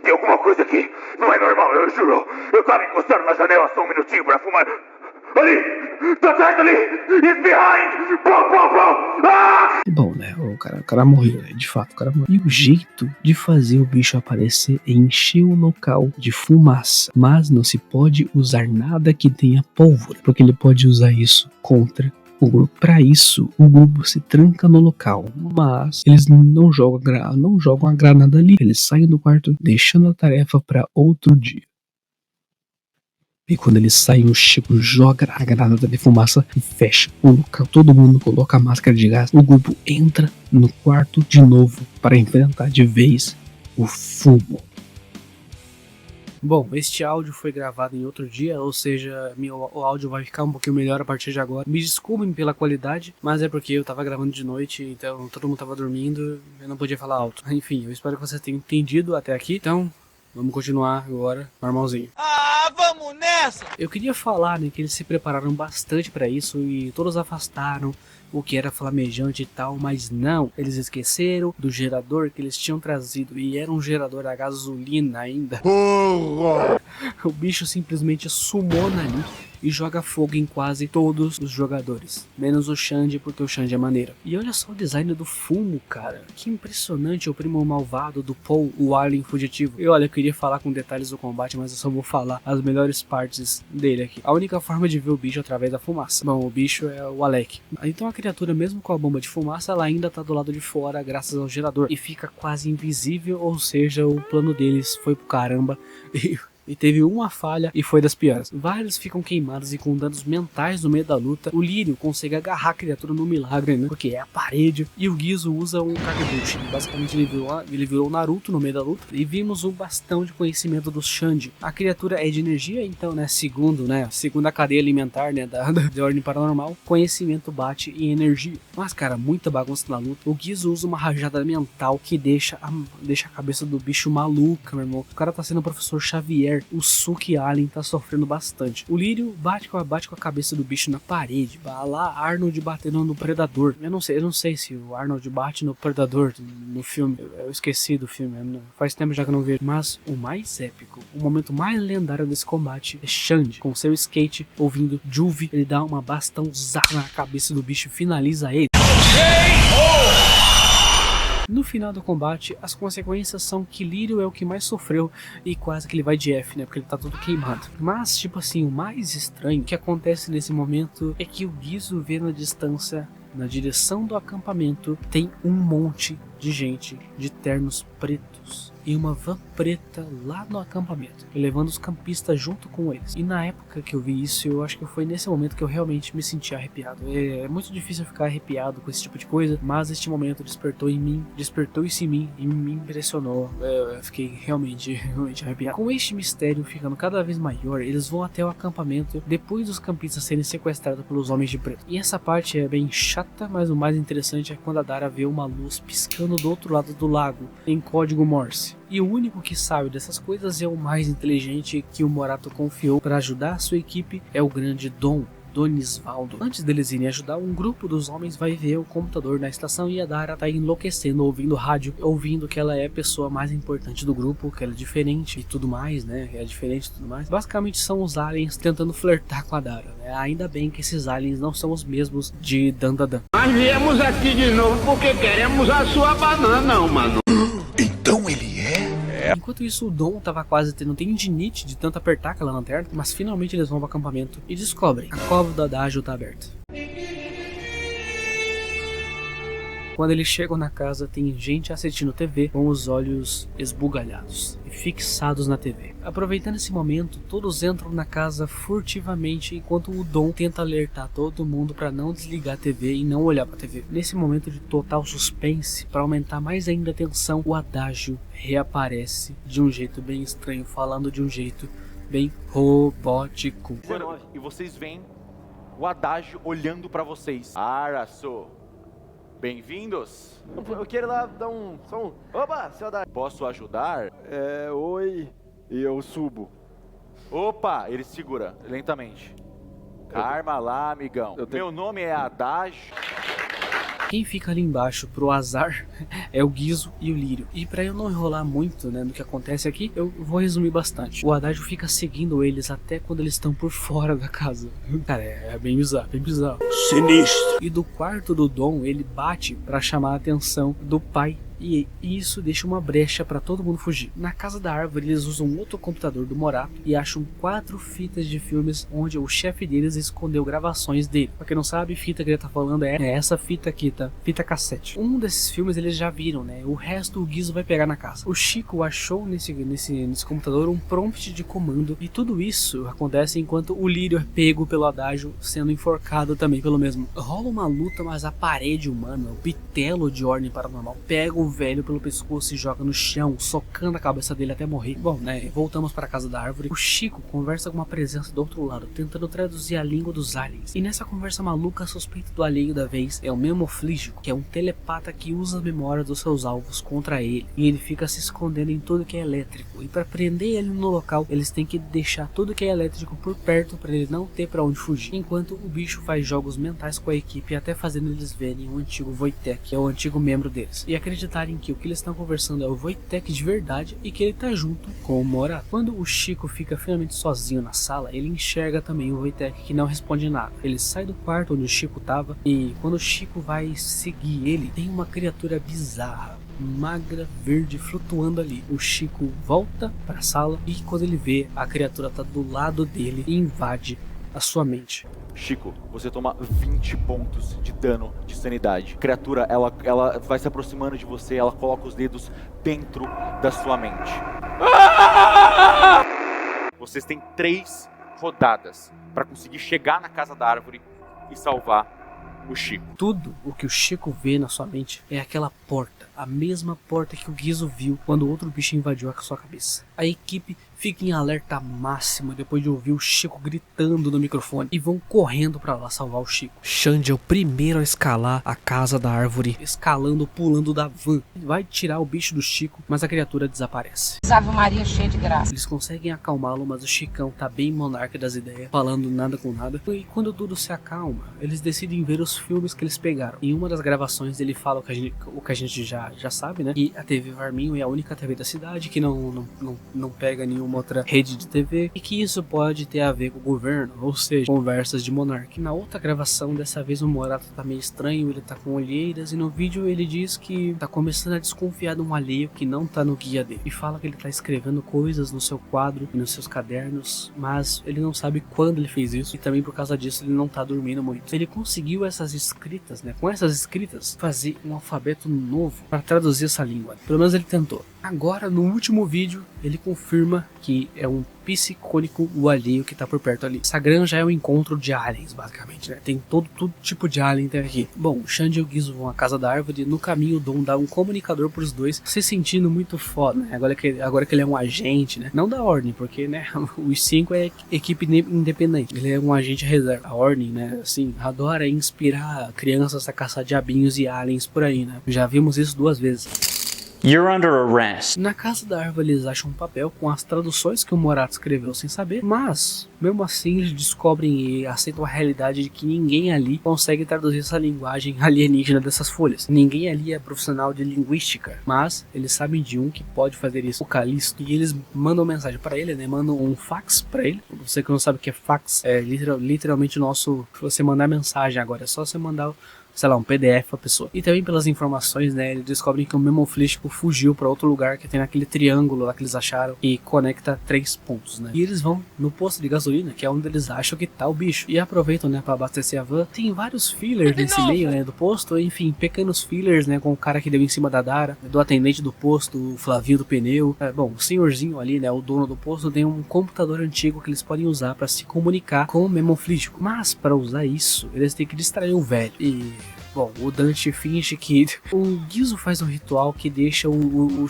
[SPEAKER 4] Tem alguma coisa aqui! Não é normal, eu juro! Eu tava encostado na janela só um minutinho pra fumar... Ali! Tá certo ali! It's behind! Bro! Ah!
[SPEAKER 1] Bom, né? O cara morreu, né? De fato, o cara morreu. E o jeito de fazer o bicho aparecer é encher o local de fumaça. Mas não se pode usar nada que tenha pólvora, porque ele pode usar isso contra o grupo. Para isso, o grupo se tranca no local, mas eles não jogam a granada ali. Eles saem do quarto, deixando a tarefa para outro dia. E quando eles saem, o Chico joga a granada de fumaça e fecha o local. Todo mundo coloca a máscara de gás. O grupo entra no quarto de novo para enfrentar de vez o fumo. Bom, este áudio foi gravado em outro dia, ou seja, o áudio vai ficar um pouquinho melhor a partir de agora. Me desculpem pela qualidade, mas é porque eu tava gravando de noite, então todo mundo tava dormindo, eu não podia falar alto. Enfim, eu espero que vocês tenham entendido até aqui, então vamos continuar agora, normalzinho.
[SPEAKER 4] Ah, vamos nessa!
[SPEAKER 1] Eu queria falar, né, que eles se prepararam bastante pra isso e todos afastaram o que era flamejante e tal, mas não, eles esqueceram do gerador que eles tinham trazido e era um gerador a gasolina ainda. O bicho simplesmente sumona ali e joga fogo em quase todos os jogadores, menos o Xande, porque o Xande é maneiro. E olha só o design do fumo, cara, que impressionante. O primo malvado do Paul, o Alien fugitivo. E olha, eu queria falar com detalhes do combate, mas eu só vou falar as melhores partes dele aqui. A única forma de ver o bicho é através da fumaça. Bom, o bicho é o Alec. Então a criatura, mesmo com a bomba de fumaça, ela ainda tá do lado de fora graças ao gerador e fica quase invisível, ou seja, o plano deles foi pro caramba e teve uma falha e foi das piores. Vários ficam queimados e com danos mentais no meio da luta. O Lírio consegue agarrar a criatura no milagre, né? Porque é a parede. E o Gizo usa um Kagebushi. Basicamente ele virou o Naruto no meio da luta. E vimos um bastão de conhecimento dos Shanji. A criatura é de energia, então, né? Segundo a cadeia alimentar, né? Da ordem paranormal, conhecimento bate em energia. Mas, cara, muita bagunça na luta. O Gizo usa uma rajada mental que deixa a cabeça do bicho maluca, meu irmão. O cara tá sendo o professor Xavier. O Suki Alien tá sofrendo bastante. O Lírio bate com a cabeça do bicho na parede. Lá Arnold batendo no Predador. Eu não sei se o Arnold bate no Predador no filme. Eu esqueci do filme. Faz tempo já que eu não vejo. Mas o mais épico, o momento mais lendário desse combate é Shanji com seu skate ouvindo Juvi. Ele dá uma bastãozada na cabeça do bicho e finaliza ele. No final do combate, as consequências são que Lírio é o que mais sofreu e quase que ele vai de F, né? Porque ele tá todo queimado. Mas, tipo assim, o mais estranho que acontece nesse momento é que o Gizo vê na distância, na direção do acampamento, tem um monte de gente de ternos pretos e uma van preta lá no acampamento, levando os campistas junto com eles. E na época que eu vi isso, eu acho que foi nesse momento que eu realmente me senti arrepiado. É muito difícil ficar arrepiado com esse tipo de coisa, mas este momento despertou isso em mim e me impressionou. Eu fiquei realmente arrepiado. Com este mistério ficando cada vez maior, eles vão até o acampamento depois dos campistas serem sequestrados pelos homens de preto. E essa parte é bem chata, mas o mais interessante é quando a Dara vê uma luz piscando do outro lado do lago, em código Morse. E o único que sabe dessas coisas é o mais inteligente que o Morato confiou para ajudar a sua equipe, é o grande Donisvaldo. Antes deles irem ajudar, um grupo dos homens vai ver o computador na estação e a Dara tá enlouquecendo, ouvindo rádio, ouvindo que ela é a pessoa mais importante do grupo, que ela é diferente e tudo mais, né? É diferente e tudo mais. Basicamente são os aliens tentando flertar com a Dara, né? Ainda bem que esses aliens não são os mesmos de Dandadan.
[SPEAKER 11] Nós viemos aqui de novo porque queremos a sua banana, mano.
[SPEAKER 1] Então ele é? Enquanto isso, o Dom tava quase tendo tendinite de tanto apertar aquela lanterna, mas finalmente eles vão pro acampamento e descobrem a cova do Adágio tá aberta. Quando eles chegam na casa, tem gente assistindo TV com os olhos esbugalhados e fixados na TV. Aproveitando esse momento, todos entram na casa furtivamente enquanto o Dom tenta alertar todo mundo para não desligar a TV e não olhar para a TV. Nesse momento de total suspense, para aumentar mais ainda a tensão, o Adágio reaparece de um jeito bem estranho, falando de um jeito bem robótico.
[SPEAKER 5] E vocês veem o Adágio olhando para vocês. Araço. Bem-vindos.
[SPEAKER 10] Eu quero lá dar só um... Opa, seu Adágio.
[SPEAKER 5] Posso ajudar?
[SPEAKER 10] Oi. E eu subo.
[SPEAKER 5] Opa, ele segura lentamente. Calma lá, amigão. Meu nome é Adágio.
[SPEAKER 1] Quem fica ali embaixo pro azar é o Gizo e o Lírio. E pra eu não enrolar muito, né, no que acontece aqui, eu vou resumir bastante. O Adágio fica seguindo eles até quando eles estão por fora da casa. Cara, é bem bizarro, bem bizarro. Sinistro. E do quarto do Dom, ele bate pra chamar a atenção do pai. E isso deixa uma brecha para todo mundo fugir. Na casa da árvore eles usam outro computador do Morato e acham 4 fitas de filmes onde o chefe deles escondeu gravações dele. Pra quem não sabe, fita que ele tá falando é essa fita aqui, tá? Fita cassete. Um desses filmes eles já viram, né? O resto o Gizo vai pegar na casa. O Chico achou nesse computador um prompt de comando e tudo isso acontece enquanto o Lírio é pego pelo Adágio sendo enforcado também pelo mesmo. Rola uma luta, mas a parede humana, o bitelo de ordem paranormal, pega o velho pelo pescoço e joga no chão, socando a cabeça dele até morrer. Bom, né, voltamos para a casa da árvore. O Chico conversa com uma presença do outro lado, tentando traduzir a língua dos aliens. E nessa conversa maluca, a suspeita do alheio da vez é o Memoflígico, que é um telepata que usa a memória dos seus alvos contra ele. E ele fica se escondendo em tudo que é elétrico. E para prender ele no local, eles têm que deixar tudo que é elétrico por perto para ele não ter para onde fugir. Enquanto o bicho faz jogos mentais com a equipe, até fazendo eles verem o antigo Wojtek, que é o antigo membro deles. E acreditar que o que eles estão conversando é o Wojtek de verdade e que ele tá junto com o Morato. Quando o Chico fica finalmente sozinho na sala, ele enxerga também o Wojtek que não responde nada. Ele sai do quarto onde o Chico tava e quando o Chico vai seguir ele, tem uma criatura bizarra, magra, verde, flutuando ali. O Chico volta pra sala e quando ele vê, a criatura tá do lado dele e invade a sua mente.
[SPEAKER 5] Chico, você toma 20 pontos de dano de sanidade. A criatura, ela vai se aproximando de você, ela coloca os dedos dentro da sua mente.
[SPEAKER 14] Vocês têm 3 rodadas para conseguir chegar na casa da árvore e salvar o Chico.
[SPEAKER 1] Tudo o que o Chico vê na sua mente é aquela porta, a mesma porta que o Gizzo viu quando outro bicho invadiu a sua cabeça. A equipe fica em alerta máximo depois de ouvir o Chico gritando no microfone e vão correndo pra lá salvar o Chico. Xande é o primeiro a escalar a casa da árvore, escalando, pulando da van. Vai tirar o bicho do Chico, mas a criatura desaparece.
[SPEAKER 12] Ave Maria cheia de graça.
[SPEAKER 1] Eles conseguem acalmá-lo, mas o Chicão tá bem monarca das ideias, falando nada com nada. E quando tudo se acalma, eles decidem ver os filmes que eles pegaram. Em uma das gravações ele fala o que a gente já sabe, né? E a TV Varminho é a única TV da cidade que não pega nenhuma outra rede de TV, e que isso pode ter a ver com o governo, ou seja, conversas de monarca. Na outra gravação, dessa vez o Morato tá meio estranho, ele tá com olheiras, e no vídeo ele diz que tá começando a desconfiar de um alheio que não tá no guia dele, e fala que ele tá escrevendo coisas no seu quadro e nos seus cadernos, mas ele não sabe quando ele fez isso, e também por causa disso ele não tá dormindo muito. Ele conseguiu essas escritas, né, com essas escritas, fazer um alfabeto novo para traduzir essa língua. Pelo menos ele tentou. Agora, no último vídeo, ele confirma que é um psicônico o alheio que tá por perto ali. Essa granja é um encontro de aliens, basicamente, né? Tem todo tipo de alien aqui. Bom, o Xande e o Gizzo vão à casa da árvore. No caminho, o Dom dá um comunicador pros dois, se sentindo muito foda, né? Agora que ele é um agente, né? Não da Ordem, porque, né, os 5 é equipe independente. Ele é um agente reserva. A Ordem, né, assim, adora inspirar crianças a caçar diabinhos e aliens por aí, né? Já vimos isso 2 vezes.
[SPEAKER 20] You're under arrest.
[SPEAKER 1] Na casa da árvore eles acham um papel com as traduções que o Morato escreveu sem saber, mas mesmo assim eles descobrem e aceitam a realidade de que ninguém ali consegue traduzir essa linguagem alienígena dessas folhas. Ninguém ali é profissional de linguística, mas eles sabem de um que pode fazer isso, o Calisto, e eles mandam mensagem para ele, né? Mandam um fax para ele. Você que não sabe o que é fax, é literalmente nosso, se você mandar mensagem agora, é só você mandar, sei lá, um PDF pra pessoa. E também pelas informações, né, eles descobrem que o Memoflístico fugiu pra outro lugar que tem naquele triângulo lá que eles acharam e conecta 3 pontos, né. E eles vão no posto de gasolina, que é onde eles acham que tá o bicho, e aproveitam, né, pra abastecer a van. Tem vários fillers nesse meio, né, do posto, enfim, pequenos fillers, né, com o cara que deu em cima da Dara, do atendente do posto, o Flavinho do pneu. Bom, o senhorzinho ali, né, o dono do posto, tem um computador antigo que eles podem usar pra se comunicar com o Memoflístico. Mas, pra usar isso, eles têm que distrair o velho. E bom, o Dante finge que o Gizzo faz um ritual que deixa o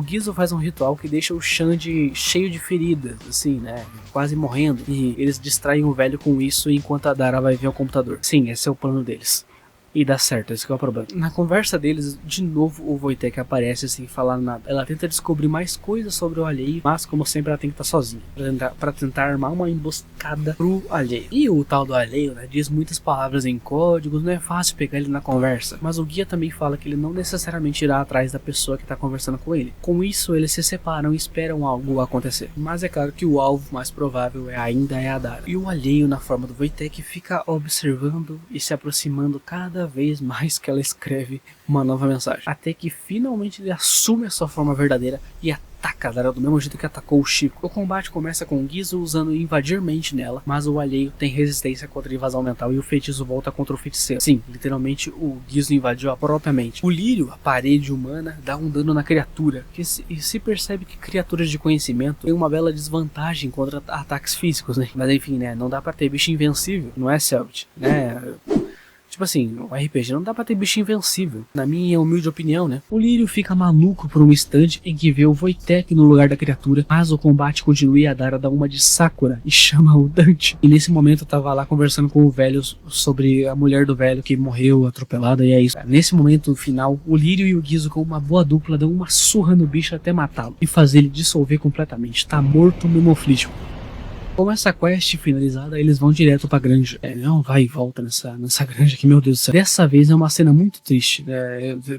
[SPEAKER 1] Gizzo faz um ritual que deixa o Xande cheio de feridas, assim, né, quase morrendo, e eles distraem o velho com isso enquanto a Dara vai ver o computador. Sim, esse é o plano deles. E dá certo, esse que é o problema. Na conversa deles, de novo o Wojtek aparece sem falar nada. Ela tenta descobrir mais coisas sobre o alheio, mas como sempre ela tem que estar sozinha, pra tentar armar uma emboscada pro alheio. E o tal do alheio, né, diz muitas palavras em códigos, não é fácil pegar ele na conversa. Mas o guia também fala que ele não necessariamente irá atrás da pessoa que tá conversando com ele. Com isso, eles se separam e esperam algo acontecer. Mas é claro que o alvo mais provável ainda é a Dara. E o alheio, na forma do Wojtek, fica observando e se aproximando cada vez mais que ela escreve uma nova mensagem, até que finalmente ele assume a sua forma verdadeira e ataca a Dara do mesmo jeito que atacou o Chico. O combate começa com o Gizzo usando invadir mente nela, mas o alheio tem resistência contra a invasão mental e o feitiço volta contra o feiticeiro. Sim, literalmente o Gizzo invadiu a própria mente. O lírio, a parede humana, dá um dano na criatura, e se percebe que criaturas de conhecimento têm uma bela desvantagem contra ataques físicos, né? Mas enfim, né, não dá pra ter bicho invencível, não é, Selbit? Né? Tipo assim, no RPG não dá pra ter bicho invencível, na minha humilde opinião, né? O Lírio fica maluco por um instante em que vê o Wojtek no lugar da criatura, mas o combate continua e a Dara dá uma de Sakura e chama o Dante. E nesse momento eu tava lá conversando com o velho sobre a mulher do velho que morreu atropelada, e é isso. Nesse momento final, o Lírio e o Gizzo, com uma boa dupla, dão uma surra no bicho até matá-lo e fazer ele dissolver completamente. Tá morto o Memoflístico. Com essa quest finalizada, eles vão direto pra granja. Não vai e volta nessa granja aqui, meu Deus do céu. Dessa vez é uma cena muito triste.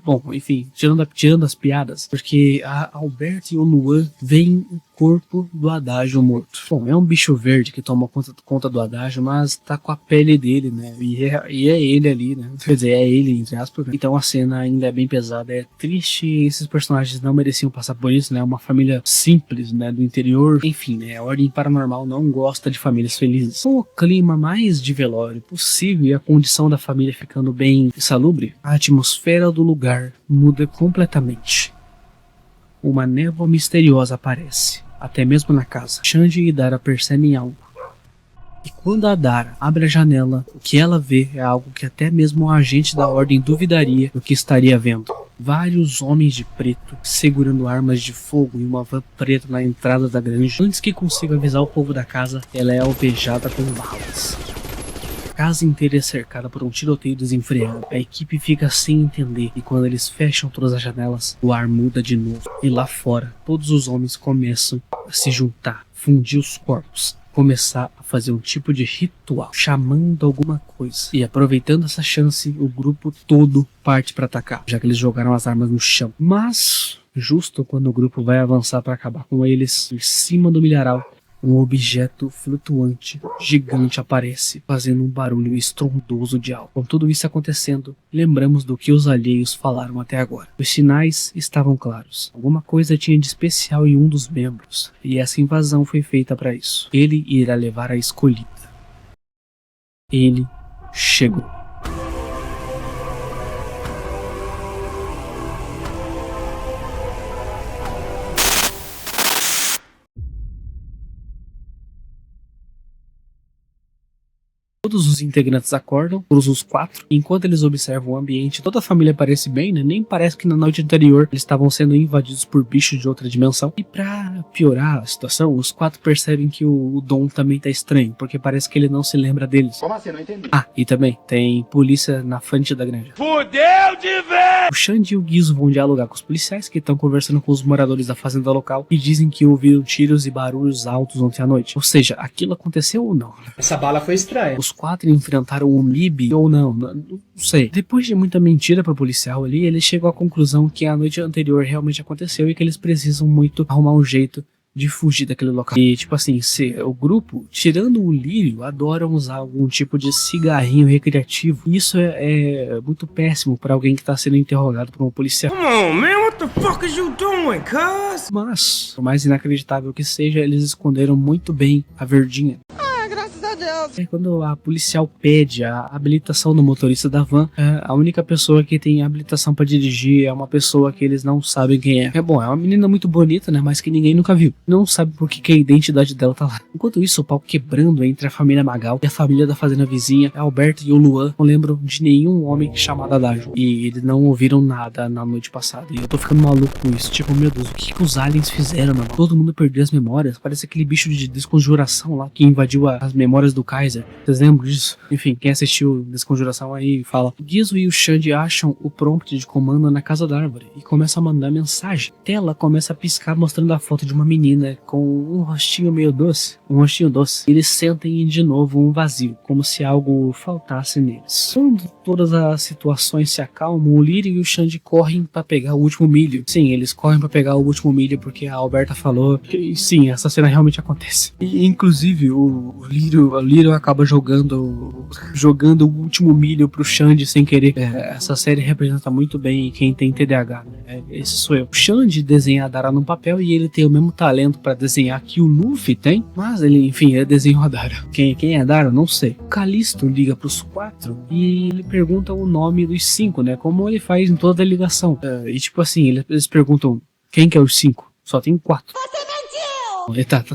[SPEAKER 1] Bom, enfim, tirando as piadas, porque a Alberta e o Luan veem o corpo do Adágio morto. Bom, é um bicho verde que toma conta do Adágio, mas tá com a pele dele, né? E é ele ali, né? Quer dizer, é ele, entre aspas. Então a cena ainda é bem pesada, é triste. Esses personagens não mereciam passar por isso, né? Uma família simples, né? Do interior. Enfim, né? A Ordem Paranormal não gosta de famílias felizes. Com o clima mais de velório possível e a condição da família ficando bem insalubre, a atmosfera do lugar muda completamente. Uma névoa misteriosa aparece até mesmo na casa. Xande e Dara percebem algo. E quando a Dara abre a janela, o que ela vê é algo que até mesmo um agente da ordem duvidaria do que estaria vendo. Vários homens de preto segurando armas de fogo e uma van preta na entrada da granja. Antes que consiga avisar o povo da casa, ela é alvejada com balas. A casa inteira é cercada por um tiroteio desenfreado. A equipe fica sem entender e quando eles fecham todas as janelas, o ar muda de novo. E lá fora, todos os homens começam a se juntar, fundir os corpos, começar a fazer um tipo de ritual, chamando alguma coisa. E aproveitando essa chance, o grupo todo parte para atacar, já que eles jogaram as armas no chão. Mas, justo quando o grupo vai avançar para acabar com eles, em cima do milharal, um objeto flutuante gigante aparece, fazendo um barulho estrondoso de algo. Com tudo isso acontecendo, lembramos do que os alheios falaram até agora. Os sinais estavam claros. Alguma coisa tinha de especial em um dos membros, e essa invasão foi feita para isso. Ele irá levar a escolhida. Ele chegou. Todos os integrantes acordam, todos os 4, enquanto eles observam o ambiente, toda a família parece bem, né? Nem parece que na noite anterior eles estavam sendo invadidos por bichos de outra dimensão. E pra piorar a situação, os 4 percebem que o Dom também tá estranho, porque parece que ele não se lembra deles.
[SPEAKER 11] Como assim? Não entendi.
[SPEAKER 1] Ah, e também tem polícia na frente da granja.
[SPEAKER 11] Fudeu de vez!
[SPEAKER 1] O Xande e o Guizo vão dialogar com os policiais que estão conversando com os moradores da fazenda local e dizem que ouviram tiros e barulhos altos ontem à noite. Ou seja, aquilo aconteceu ou não?
[SPEAKER 21] Essa bala foi estranha.
[SPEAKER 1] Os 4 enfrentaram o Lib ou não sei. Depois de muita mentira pro policial ali, ele chegou à conclusão que a noite anterior realmente aconteceu e que eles precisam muito arrumar um jeito de fugir daquele local. E tipo assim, o grupo, tirando o Lírio, adoram usar algum tipo de cigarrinho recreativo. E isso é muito péssimo para alguém que tá sendo interrogado por um policial.
[SPEAKER 11] Come on, man, what the fuck is you doing, cuz?
[SPEAKER 1] Mas, por mais inacreditável que seja, eles esconderam muito bem a verdinha. Quando a policial pede a habilitação do motorista da van, a única pessoa que tem habilitação para dirigir é uma pessoa que eles não sabem quem é. É bom, é uma menina muito bonita, né? Mas que ninguém nunca viu. Não sabe por que a identidade dela tá lá. Enquanto isso, o pau quebrando entre a família Magal e a família da fazenda vizinha, a Alberto e o Luan não lembram de nenhum homem chamado Adágio. E eles não ouviram nada na noite passada. E eu tô ficando maluco com isso. Tipo, meu Deus, o que os aliens fizeram, mano? Todo mundo perdeu as memórias. Parece aquele bicho de desconjuração lá que invadiu as memórias do Kaiser. Vocês lembram disso? Enfim, quem assistiu Desconjuração aí fala. O Guizo e o Xande acham o prompt de comando na casa da árvore e começam a mandar mensagem. A tela começa a piscar mostrando a foto de uma menina com um rostinho meio doce. Um rostinho doce. Eles sentem de novo um vazio, como se algo faltasse neles. Quando todas as situações se acalmam, o Lírio e o Xande correm para pegar o último milho. Sim, eles correm para pegar o último milho porque a Alberta falou. E sim, essa cena realmente acontece. E inclusive o Lírio acaba jogando o último milho pro Xande sem querer. Essa série representa muito bem quem tem TDAH, né? Esse sou eu. O Xande desenha a Dara no papel e ele tem o mesmo talento para desenhar que o Luffy tem, mas ele desenhou a Dara. Quem é a Dara? Não sei. O Calisto liga pros 4 e ele pergunta o nome dos 5, né? Como ele faz em toda a ligação. E tipo assim, eles perguntam quem que é os 5? Só tem 4.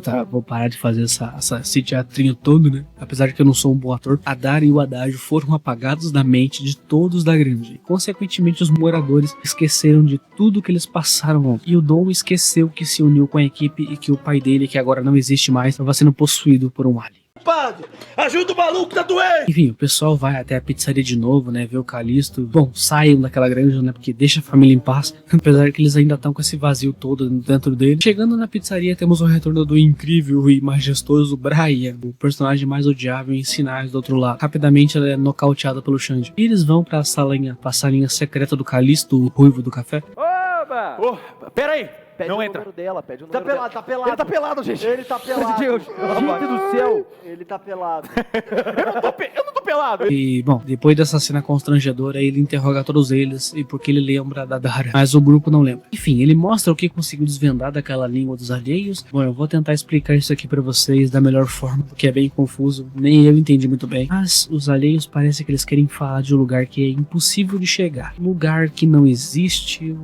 [SPEAKER 1] Tá, vou parar de fazer esse teatrinho todo, né? Apesar de que eu não sou um bom ator, a Dara e o Adágio foram apagados da mente de todos da granja. Consequentemente, os moradores esqueceram de tudo que eles passaram ontem. E o Dom esqueceu que se uniu com a equipe e que o pai dele, que agora não existe mais, estava sendo possuído por um alien.
[SPEAKER 11] Padre, ajuda o maluco, tá doendo!
[SPEAKER 1] Enfim, o pessoal vai até a pizzaria de novo, né? Ver o Calisto. Bom, saiam daquela granja, né? Porque deixa a família em paz. Apesar que eles ainda estão com esse vazio todo dentro dele. Chegando na pizzaria, temos o retorno do incrível e majestoso Brian, o personagem mais odiável em Sinais do outro lado. Rapidamente ela é nocauteada pelo Xande. E eles vão pra salinha secreta do Calisto, o ruivo do café.
[SPEAKER 14] Oba! Oh, pera aí!
[SPEAKER 10] Pede
[SPEAKER 14] não
[SPEAKER 10] o
[SPEAKER 14] entra.
[SPEAKER 10] número dela, pede o
[SPEAKER 14] Tá
[SPEAKER 10] número
[SPEAKER 14] pelado,
[SPEAKER 10] dela.
[SPEAKER 14] tá pelado. Ele tá pelado, gente.
[SPEAKER 10] Ele tá pelado.
[SPEAKER 14] Gente do céu.
[SPEAKER 10] Ele tá pelado.
[SPEAKER 14] Eu não tô pelado.
[SPEAKER 1] E, bom, depois dessa cena constrangedora, ele interroga todos eles e porque ele lembra da Dara, mas o grupo não lembra. Enfim, ele mostra o que conseguiu desvendar daquela língua dos alheios. Bom, eu vou tentar explicar isso aqui pra vocês da melhor forma, porque é bem confuso, nem eu entendi muito bem. Mas os alheios parece que eles querem falar de um lugar que é impossível de chegar. Um lugar que não existe,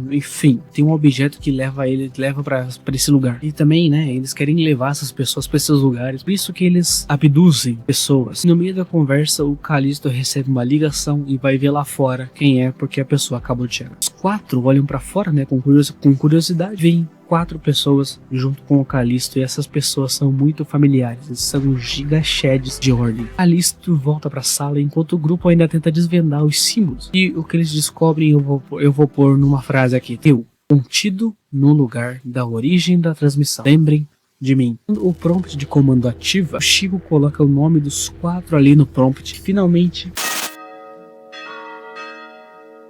[SPEAKER 1] enfim, tem um objeto que leva pra esse lugar. E também, né, eles querem levar essas pessoas pra esses lugares. Por isso que eles abduzem pessoas. No meio da conversa, o Callisto recebe uma ligação e vai ver lá fora quem é, porque a pessoa acabou de chegar. Os 4 olham pra fora, né, com curiosidade, veem 4 pessoas junto com o Callisto, e essas pessoas são muito familiares, eles são gigachedes de ordem. Callisto volta pra sala enquanto o grupo ainda tenta desvendar os símbolos, e o que eles descobrem eu vou pôr numa frase aqui: eu, contido no lugar da origem da transmissão, lembrem de mim. Quando o prompt de comando ativa, o Chico coloca o nome dos 4 ali no prompt. Finalmente,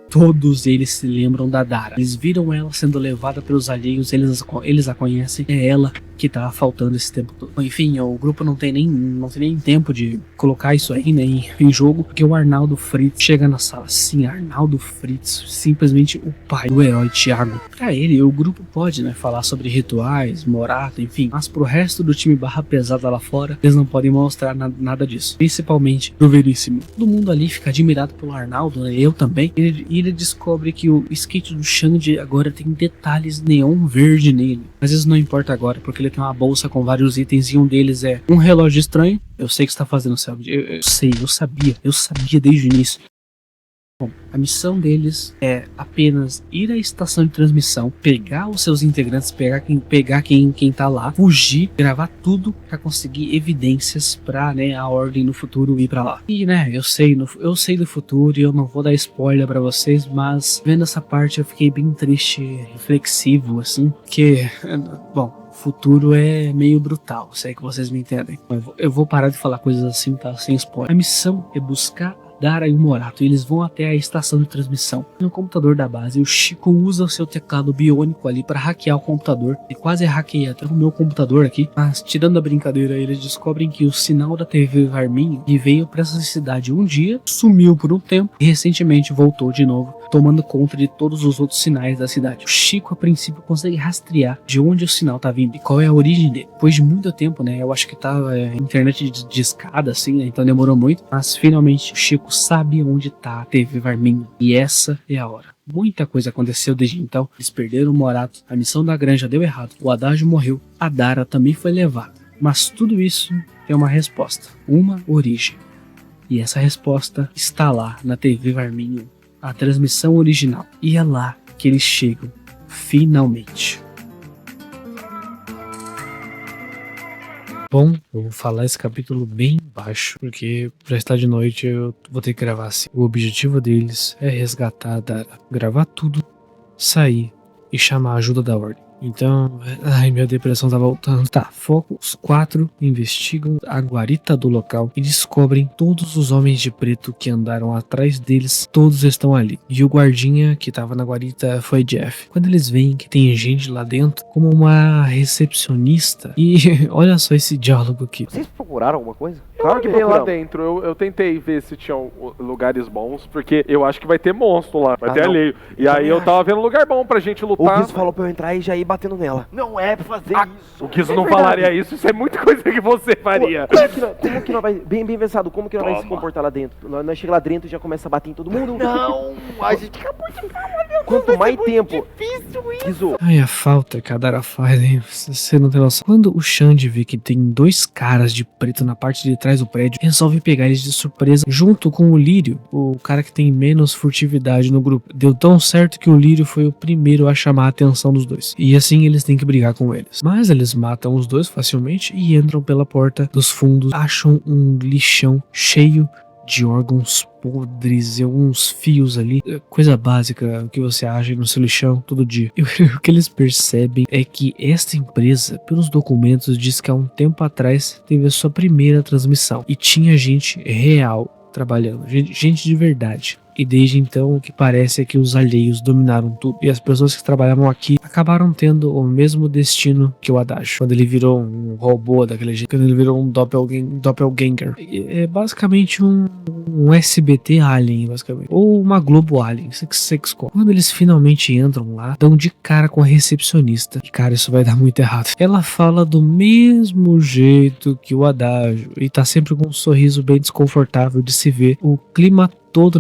[SPEAKER 1] todos eles se lembram da Dara. Eles viram ela sendo levada pelos alheios, eles a conhecem. É ela que tá faltando esse tempo todo. Enfim, o grupo não tem nem tempo de colocar isso aí, né, em jogo, porque o Arnaldo Fritz chega na sala. Sim, Arnaldo Fritz, simplesmente o pai do herói Thiago. Pra ele, o grupo pode, né, falar sobre rituais, morata, enfim, mas pro resto do time barra pesada lá fora, eles não podem mostrar nada disso. Principalmente pro Veríssimo. Todo mundo ali fica admirado pelo Arnaldo, né, eu também. Ele descobre que o skate do Xande agora tem detalhes neon verde nele. Mas isso não importa agora, porque ele tem uma bolsa com vários itens e um deles é um relógio estranho. Eu sei que você tá fazendo, sabe? Eu sabia desde o início. Bom, a missão deles é apenas ir à estação de transmissão, pegar os seus integrantes, pegar quem tá lá, fugir, gravar tudo pra conseguir evidências pra, né, a ordem no futuro ir pra lá. E, né, eu sei do futuro e eu não vou dar spoiler pra vocês, mas vendo essa parte eu fiquei bem triste, reflexivo, assim, porque, bom, o futuro é meio brutal, sei que vocês me entendem. Eu vou parar de falar coisas assim, tá? Sem spoiler. A missão é buscar Dara e o Morato, e eles vão até a estação de transmissão. No computador da base, o Chico usa o seu teclado biônico ali para hackear o computador. Ele quase hackeia até o meu computador aqui. Mas, tirando a brincadeira, eles descobrem que o sinal da TV Varminho, que veio para essa cidade um dia, sumiu por um tempo e recentemente voltou de novo, tomando conta de todos os outros sinais da cidade. O Chico, a princípio, consegue rastrear de onde o sinal tá vindo e qual é a origem dele. Depois de muito tempo, né, eu acho que tava internet de escada, assim, né, então demorou muito, mas finalmente o Chico sabe onde tá a TV Varminho, e essa é a hora. Muita coisa aconteceu desde então. Eles perderam o Morato, a missão da granja deu errado, o Adágio morreu, a Dara também foi levada. Mas tudo isso tem uma resposta, uma origem. E essa resposta está lá na TV Varminho, a transmissão original. E é lá que eles chegam, finalmente. Bom, eu vou falar esse capítulo bem baixo, porque já está de noite, eu vou ter que gravar assim. O objetivo deles é resgatar a Dara, gravar tudo, sair e chamar a ajuda da ordem. Então, ai, minha depressão tá voltando. Tá, foco. Os 4 investigam a guarita do local e descobrem todos os homens de preto que andaram atrás deles. Todos estão ali. E o guardinha que tava na guarita foi Jeff. Quando eles veem que tem gente lá dentro, como uma recepcionista. E olha só esse diálogo aqui.
[SPEAKER 10] Vocês procuraram alguma coisa?
[SPEAKER 17] Claro que lá dentro, eu tentei ver se tinham lugares bons, porque eu acho que vai ter monstro lá, vai ter alheio. E aí eu tava vendo lugar bom pra gente lutar.
[SPEAKER 10] O Guizo falou pra eu entrar e já ir batendo nela. Não é pra fazer isso.
[SPEAKER 17] O Guizo não falaria isso é muita coisa que você faria.
[SPEAKER 10] Como que nós vai, bem pensado, como que nós vai se comportar lá dentro? Nós chega lá dentro e já começa a bater em todo mundo? Não, a gente acabou de falar, meu. Quanto mais tempo. Difícil isso. Guizo.
[SPEAKER 1] Ai, a falta que a Dara faz, hein? Você não tem noção. Quando o Xande vê que tem 2 caras de preto na parte de trás do prédio, resolve pegar eles de surpresa junto com o Lírio, o cara que tem menos furtividade no grupo. Deu tão certo que o Lírio foi o primeiro a chamar a atenção dos 2. E assim eles têm que brigar com eles. Mas eles matam os 2 facilmente e entram pela porta dos fundos. Acham um lixão cheio de órgãos podres e alguns fios ali, coisa básica que você acha no seu lixão todo dia. E o que eles percebem é que esta empresa, pelos documentos, diz que há um tempo atrás teve a sua primeira transmissão e tinha gente real trabalhando, gente de verdade. E desde então o que parece é que os alheios dominaram tudo. E as pessoas que trabalhavam aqui acabaram tendo o mesmo destino que o Adágio. Quando ele virou um robô daquele jeito. Quando ele virou um doppelganger. É basicamente um SBT Alien, basicamente. Ou uma Globo Alien. Quando eles finalmente entram lá, dão de cara com a recepcionista. E cara, isso vai dar muito errado. Ela fala do mesmo jeito que o Adágio. E tá sempre com um sorriso bem desconfortável de se ver. O clima todo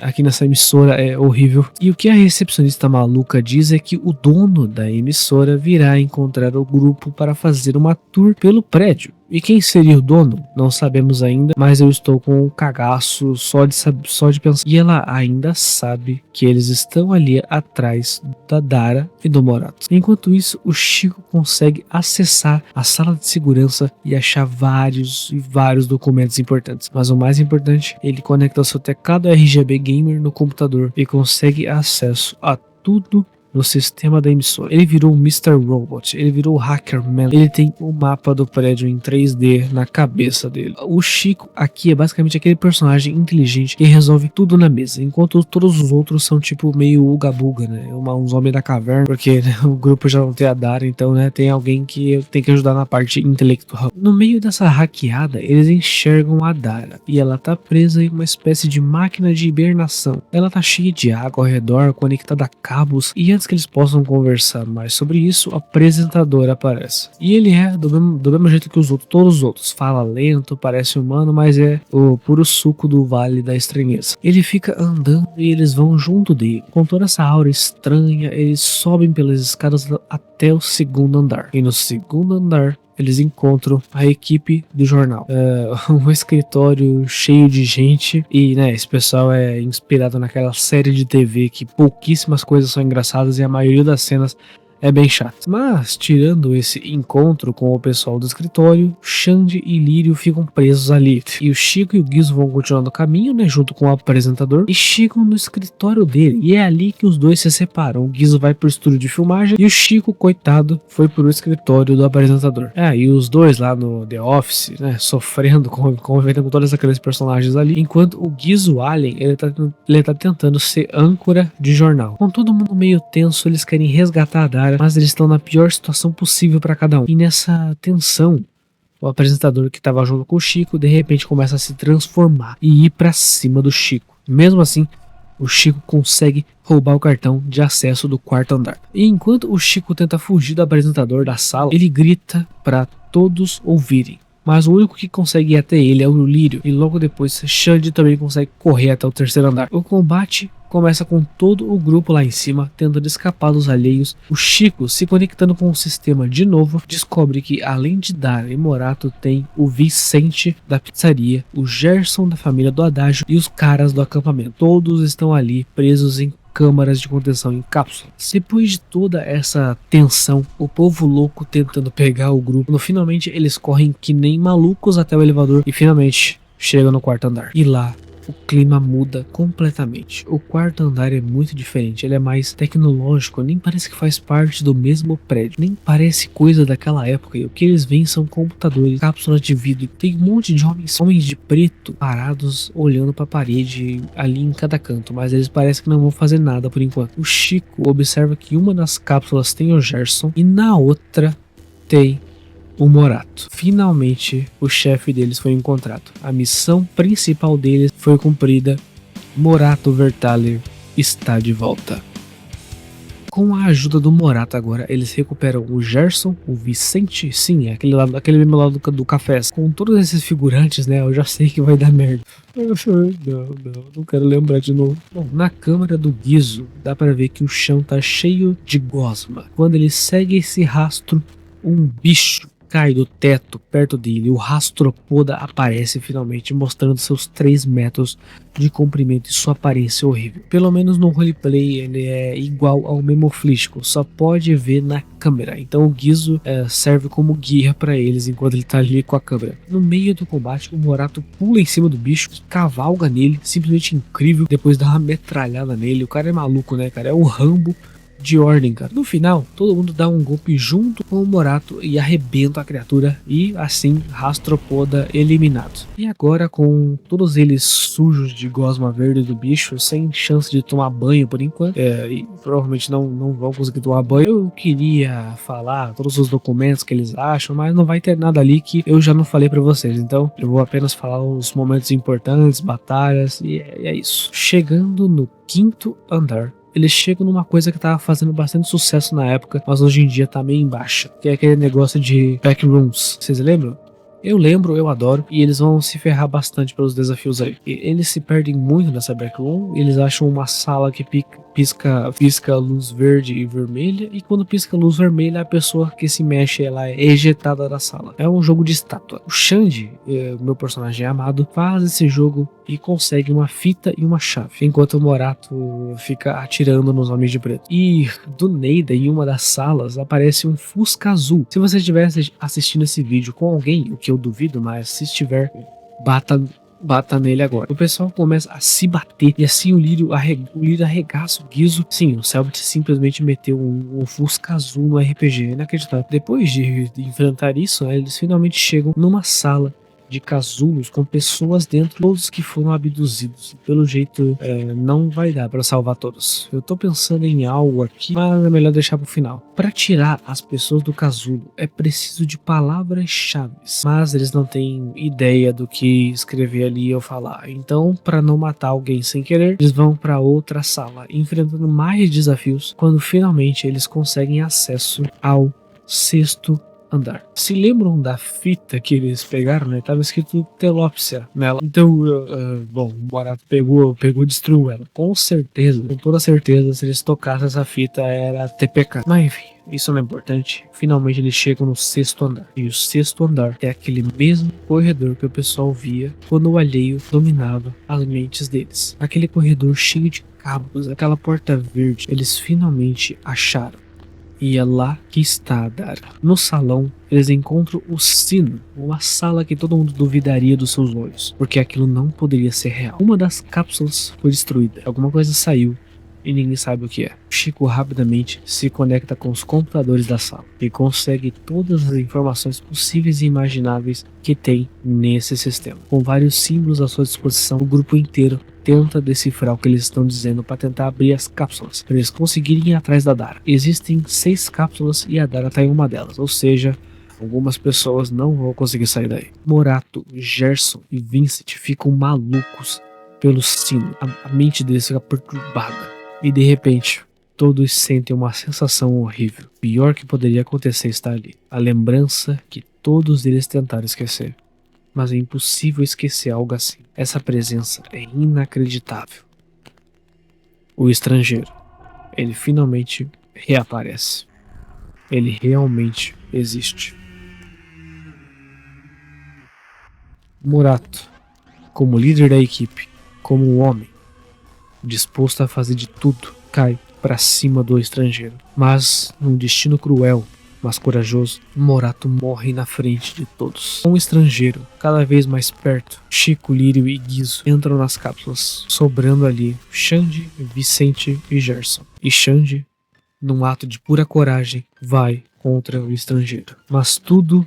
[SPEAKER 1] aqui nessa emissora é horrível. E o que a recepcionista maluca diz é que o dono da emissora virá encontrar o grupo para fazer uma tour pelo prédio. E quem seria o dono? Não sabemos ainda, mas eu estou com um cagaço só de pensar. E ela ainda sabe que eles estão ali atrás da Dara e do Morato. Enquanto isso, o Chico consegue acessar a sala de segurança e achar vários documentos importantes. Mas o mais importante, ele conecta o seu teclado RGB Gamer no computador e consegue acesso a tudo no sistema da emissora. Ele virou o Mr. Robot, ele virou o Hackerman, ele tem o mapa do prédio em 3D na cabeça dele. O Chico aqui é basicamente aquele personagem inteligente que resolve tudo na mesa, enquanto todos os outros são tipo meio uga-buga, né? Uns homens da caverna, porque né, o grupo já não tem a Dara, então né, tem alguém que tem que ajudar na parte intelectual. No meio dessa hackeada, eles enxergam a Dara e ela tá presa em uma espécie de máquina de hibernação. Ela tá cheia de água ao redor, conectada a cabos, e antes que eles possam conversar mais sobre isso, o apresentador aparece. E ele é do mesmo jeito que todos os outros. Fala lento, parece humano, mas é o puro suco do Vale da Estranheza. Ele fica andando e eles vão junto dele. Com toda essa aura estranha, eles sobem pelas escadas até o segundo andar. E no segundo andar, eles encontram a equipe do jornal. Um escritório cheio de gente. E né, esse pessoal é inspirado naquela série de TV que pouquíssimas coisas são engraçadas e a maioria das cenas é bem chato. Mas, tirando esse encontro com o pessoal do escritório, Xande e Lírio ficam presos ali. E o Chico e o Guizo vão continuando o caminho, né, junto com o apresentador, e chegam no escritório dele. E é ali que os dois se separam. O Guizo vai pro estúdio de filmagem e o Chico, coitado, foi pro escritório do apresentador. E os dois lá no The Office, né, sofrendo, convivendo com todos aqueles personagens ali, enquanto o Guizo Allen, ele tá tentando ser âncora de jornal. Com todo mundo meio tenso, eles querem resgatar a Dara, mas eles estão na pior situação possível para cada um. E nessa tensão, o apresentador que estava junto com o Chico, de repente começa a se transformar e ir para cima do Chico. Mesmo assim, o Chico consegue roubar o cartão de acesso do quarto andar. E enquanto o Chico tenta fugir do apresentador da sala, ele grita para todos ouvirem. Mas o único que consegue ir até ele é o Lírio, e logo depois Xande também consegue correr até o terceiro andar. O combate começa com todo o grupo lá em cima tentando escapar dos alheios. O Chico, se conectando com o sistema de novo, descobre que além de Dara e Morato tem o Vicente da pizzaria, o Gerson da família do Adágio e os caras do acampamento. Todos estão ali presos em câmaras de contenção em cápsula. Depois de toda essa tensão, o povo louco tentando pegar o grupo, finalmente eles correm que nem malucos até o elevador e finalmente chegam no quarto andar. E lá o clima muda completamente. O quarto andar é muito diferente, ele é mais tecnológico, nem parece que faz parte do mesmo prédio, nem parece coisa daquela época, e o que eles veem são computadores, cápsulas de vidro, tem um monte de homens de preto parados olhando para a parede ali em cada canto, mas eles parecem que não vão fazer nada por enquanto. O Chico observa que uma das cápsulas tem o Gerson e na outra tem o Morato. Finalmente o chefe deles foi encontrado. A missão principal deles foi cumprida. Morato Vertaler está de volta. Com a ajuda do Morato agora, eles recuperam o Gerson, o Vicente, sim, aquele mesmo lado do café. Com todos esses figurantes, né, eu já sei que vai dar merda. Não quero lembrar de novo. Bom, na câmera do Guizo, dá pra ver que o chão tá cheio de gosma. Quando ele segue esse rastro, um bicho cai do teto perto dele. O Rastropoda aparece finalmente, mostrando seus 3 metros de comprimento e sua aparência horrível. Pelo menos no roleplay ele é igual ao Memoflístico, só pode ver na câmera. Então o Guizo serve como guia para eles enquanto ele tá ali com a câmera. No meio do combate, o Morato pula em cima do bicho, cavalga nele, simplesmente incrível. Depois dá uma metralhada nele. O cara é maluco, né, cara? É o Rambo de ordem, cara. No final, todo mundo dá um golpe junto com o Morato e arrebenta a criatura, e assim Rastropoda eliminado. E agora, com todos eles sujos de gosma verde do bicho, sem chance de tomar banho por enquanto, e provavelmente não vão conseguir tomar banho, eu queria falar todos os documentos que eles acham, mas não vai ter nada ali que eu já não falei pra vocês, então eu vou apenas falar os momentos importantes, batalhas, e é isso. Chegando no 5º andar, eles chegam numa coisa que tava fazendo bastante sucesso na época, mas hoje em dia tá meio em baixa, que é aquele negócio de backrooms. Vocês lembram? Eu lembro, eu adoro, e eles vão se ferrar bastante pelos desafios aí. Eles se perdem muito nessa backroom, eles acham uma sala que pisca luz verde e vermelha, e quando pisca luz vermelha, a pessoa que se mexe, ela é ejetada da sala. É um jogo de estátua. O Xande, meu personagem amado, faz esse jogo e consegue uma fita e uma chave, enquanto o Morato fica atirando nos homens de preto. E do Neida, em uma das salas, aparece um Fusca azul. Se você estivesse assistindo esse vídeo com alguém, o que eu duvido, mas se estiver, bata nele agora. O pessoal começa a se bater e assim o Lírio arregaça o Guizo. Sim, o Selbit simplesmente meteu um Fusca azul no RPG, inacreditável. Depois de enfrentar isso, eles finalmente chegam numa sala de casulos com pessoas dentro, todos que foram abduzidos. Pelo jeito, não vai dar pra salvar todos. Eu tô pensando em algo aqui, mas é melhor deixar pro final. Para tirar as pessoas do casulo, é preciso de palavras-chave, mas eles não têm ideia do que escrever ali ou falar. Então, para não matar alguém sem querer, eles vão para outra sala, enfrentando mais desafios, quando finalmente eles conseguem acesso ao 6º andar. Se lembram da fita que eles pegaram, né? Tava escrito Telópsia nela. Então, bom, o Morato pegou e destruiu ela. Com certeza, com toda certeza, se eles tocassem essa fita, era TPK. Mas enfim, isso não é importante. Finalmente eles chegam no 6º andar. E o 6º andar é aquele mesmo corredor que o pessoal via quando o alheio dominava as mentes deles. Aquele corredor cheio de cabos, aquela porta verde, eles finalmente acharam. E é lá que está a Dara. No salão, eles encontram o sino, uma sala que todo mundo duvidaria dos seus olhos, porque aquilo não poderia ser real. Uma das cápsulas foi destruída, alguma coisa saiu e ninguém sabe o que é. Chico rapidamente se conecta com os computadores da sala e consegue todas as informações possíveis e imagináveis que tem nesse sistema. Com vários símbolos à sua disposição, o grupo inteiro tenta decifrar o que eles estão dizendo para tentar abrir as cápsulas, para eles conseguirem ir atrás da Dara. Existem 6 cápsulas e a Dara está em uma delas, ou seja, algumas pessoas não vão conseguir sair daí. Morato, Gerson e Vincent ficam malucos pelo sino, a mente deles fica perturbada e de repente todos sentem uma sensação horrível. O pior que poderia acontecer está ali, a lembrança que todos eles tentaram esquecer. Mas é impossível esquecer algo assim. Essa presença é inacreditável. O estrangeiro. Ele finalmente reaparece. Ele realmente existe. Morato, como líder da equipe, como um homem, disposto a fazer de tudo, cai para cima do estrangeiro. Mas, num destino cruel, mas corajoso, Morato morre na frente de todos. Um estrangeiro, cada vez mais perto, Chico, Lírio e Guizo entram nas cápsulas, sobrando ali Xande, Vicente e Gerson. E Xande, num ato de pura coragem, vai contra o estrangeiro. Mas tudo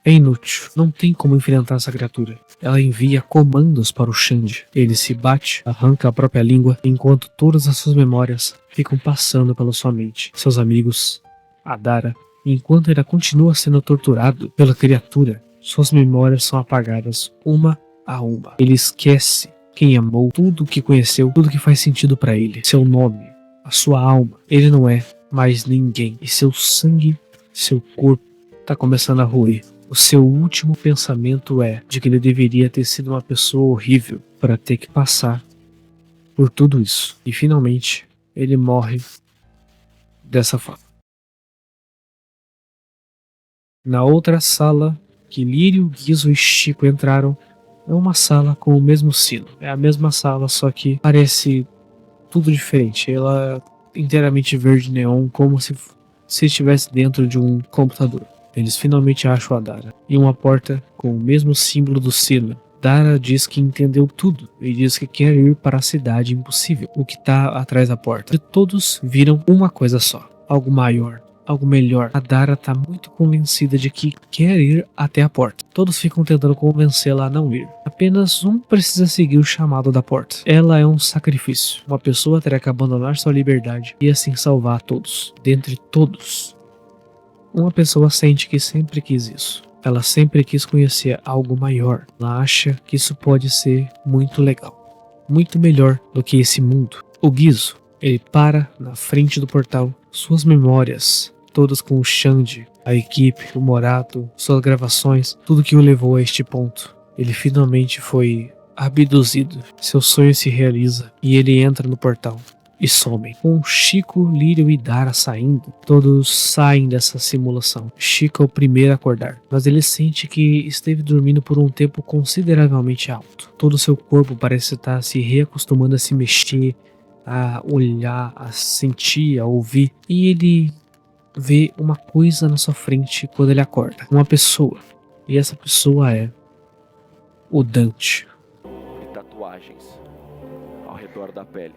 [SPEAKER 1] é inútil, não tem como enfrentar essa criatura. Ela envia comandos para o Xande. Ele se bate, arranca a própria língua, enquanto todas as suas memórias ficam passando pela sua mente. Seus amigos, a Dara. Enquanto ele continua sendo torturado pela criatura, suas memórias são apagadas uma a uma. Ele esquece quem amou, tudo que conheceu, tudo que faz sentido para ele. Seu nome, a sua alma. Ele não é mais ninguém. E seu sangue, seu corpo, está começando a roer. O seu último pensamento é de que ele deveria ter sido uma pessoa horrível para ter que passar por tudo isso. E finalmente, ele morre dessa forma. Na outra sala que Lírio, Guizo e Chico entraram, é uma sala com o mesmo sino. É a mesma sala, só que parece tudo diferente. Ela é inteiramente verde neon, como se estivesse dentro de um computador. Eles finalmente acham a Dara em uma porta com o mesmo símbolo do sino. Dara diz que entendeu tudo e diz que quer ir para a cidade impossível, o que está atrás da porta. E todos viram uma coisa só, algo maior. Algo melhor. A Dara está muito convencida de que quer ir até a porta. Todos ficam tentando convencê-la a não ir. Apenas um precisa seguir o chamado da porta. Ela é um sacrifício. Uma pessoa terá que abandonar sua liberdade e assim salvar todos. Dentre todos, uma pessoa sente que sempre quis isso. Ela sempre quis conhecer algo maior. Ela acha que isso pode ser muito legal. Muito melhor do que esse mundo. O Guizo, ele para na frente do portal. Suas memórias, todas com o Xande, a equipe, o Morato, suas gravações, tudo que o levou a este ponto. Ele finalmente foi abduzido, seu sonho se realiza e ele entra no portal e some. Com Chico, Lírio e Dara saindo, todos saem dessa simulação. Chico é o primeiro a acordar, mas ele sente que esteve dormindo por um tempo consideravelmente alto. Todo seu corpo parece estar se reacostumando a se mexer, a olhar, a sentir, a ouvir, e ele vê uma coisa na sua frente quando ele acorda. Uma pessoa. E essa pessoa é o Dante.
[SPEAKER 14] E tatuagens ao redor da pele.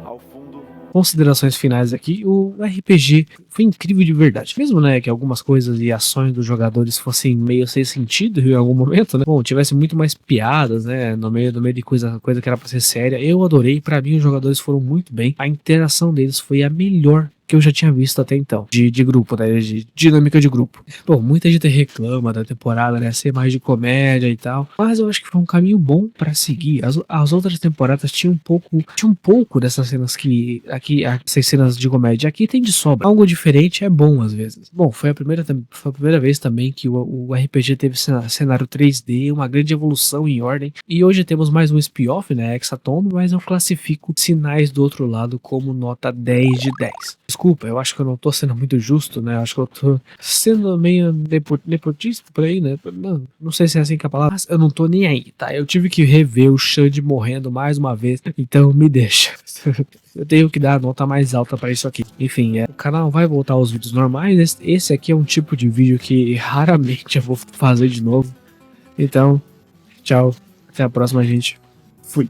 [SPEAKER 14] Ao fundo.
[SPEAKER 1] Considerações finais aqui, o RPG foi incrível de verdade. Mesmo, né, que algumas coisas e ações dos jogadores fossem meio sem sentido em algum momento, né? Bom, tivesse muito mais piadas, né, no meio de coisa que era pra ser séria. Eu adorei, pra mim os jogadores foram muito bem. A interação deles foi a melhor que eu já tinha visto até então, de grupo, né, de dinâmica de grupo. Bom, muita gente reclama da temporada, né, ser mais de comédia e tal, mas eu acho que foi um caminho bom pra seguir. As outras temporadas tinham um pouco dessas cenas que, aqui, essas cenas de comédia, aqui tem de sobra. Algo diferente é bom às vezes. Bom, foi a primeira vez também que o RPG teve cenário 3D, uma grande evolução em ordem, e hoje temos mais um spin-off, né, Hexatomb, mas eu classifico Sinais do Outro Lado como nota 10 de 10. Desculpa, eu acho que eu não tô sendo muito justo, né? Eu acho que eu tô sendo meio nepotismo por aí, né? Não sei se é assim que é a palavra, mas eu não tô nem aí, tá? Eu tive que rever o Xande morrendo mais uma vez, então me deixa. Eu tenho que dar a nota mais alta pra isso aqui. Enfim, o canal vai voltar aos vídeos normais. Esse aqui é um tipo de vídeo que raramente eu vou fazer de novo. Então, tchau. Até a próxima, gente. Fui.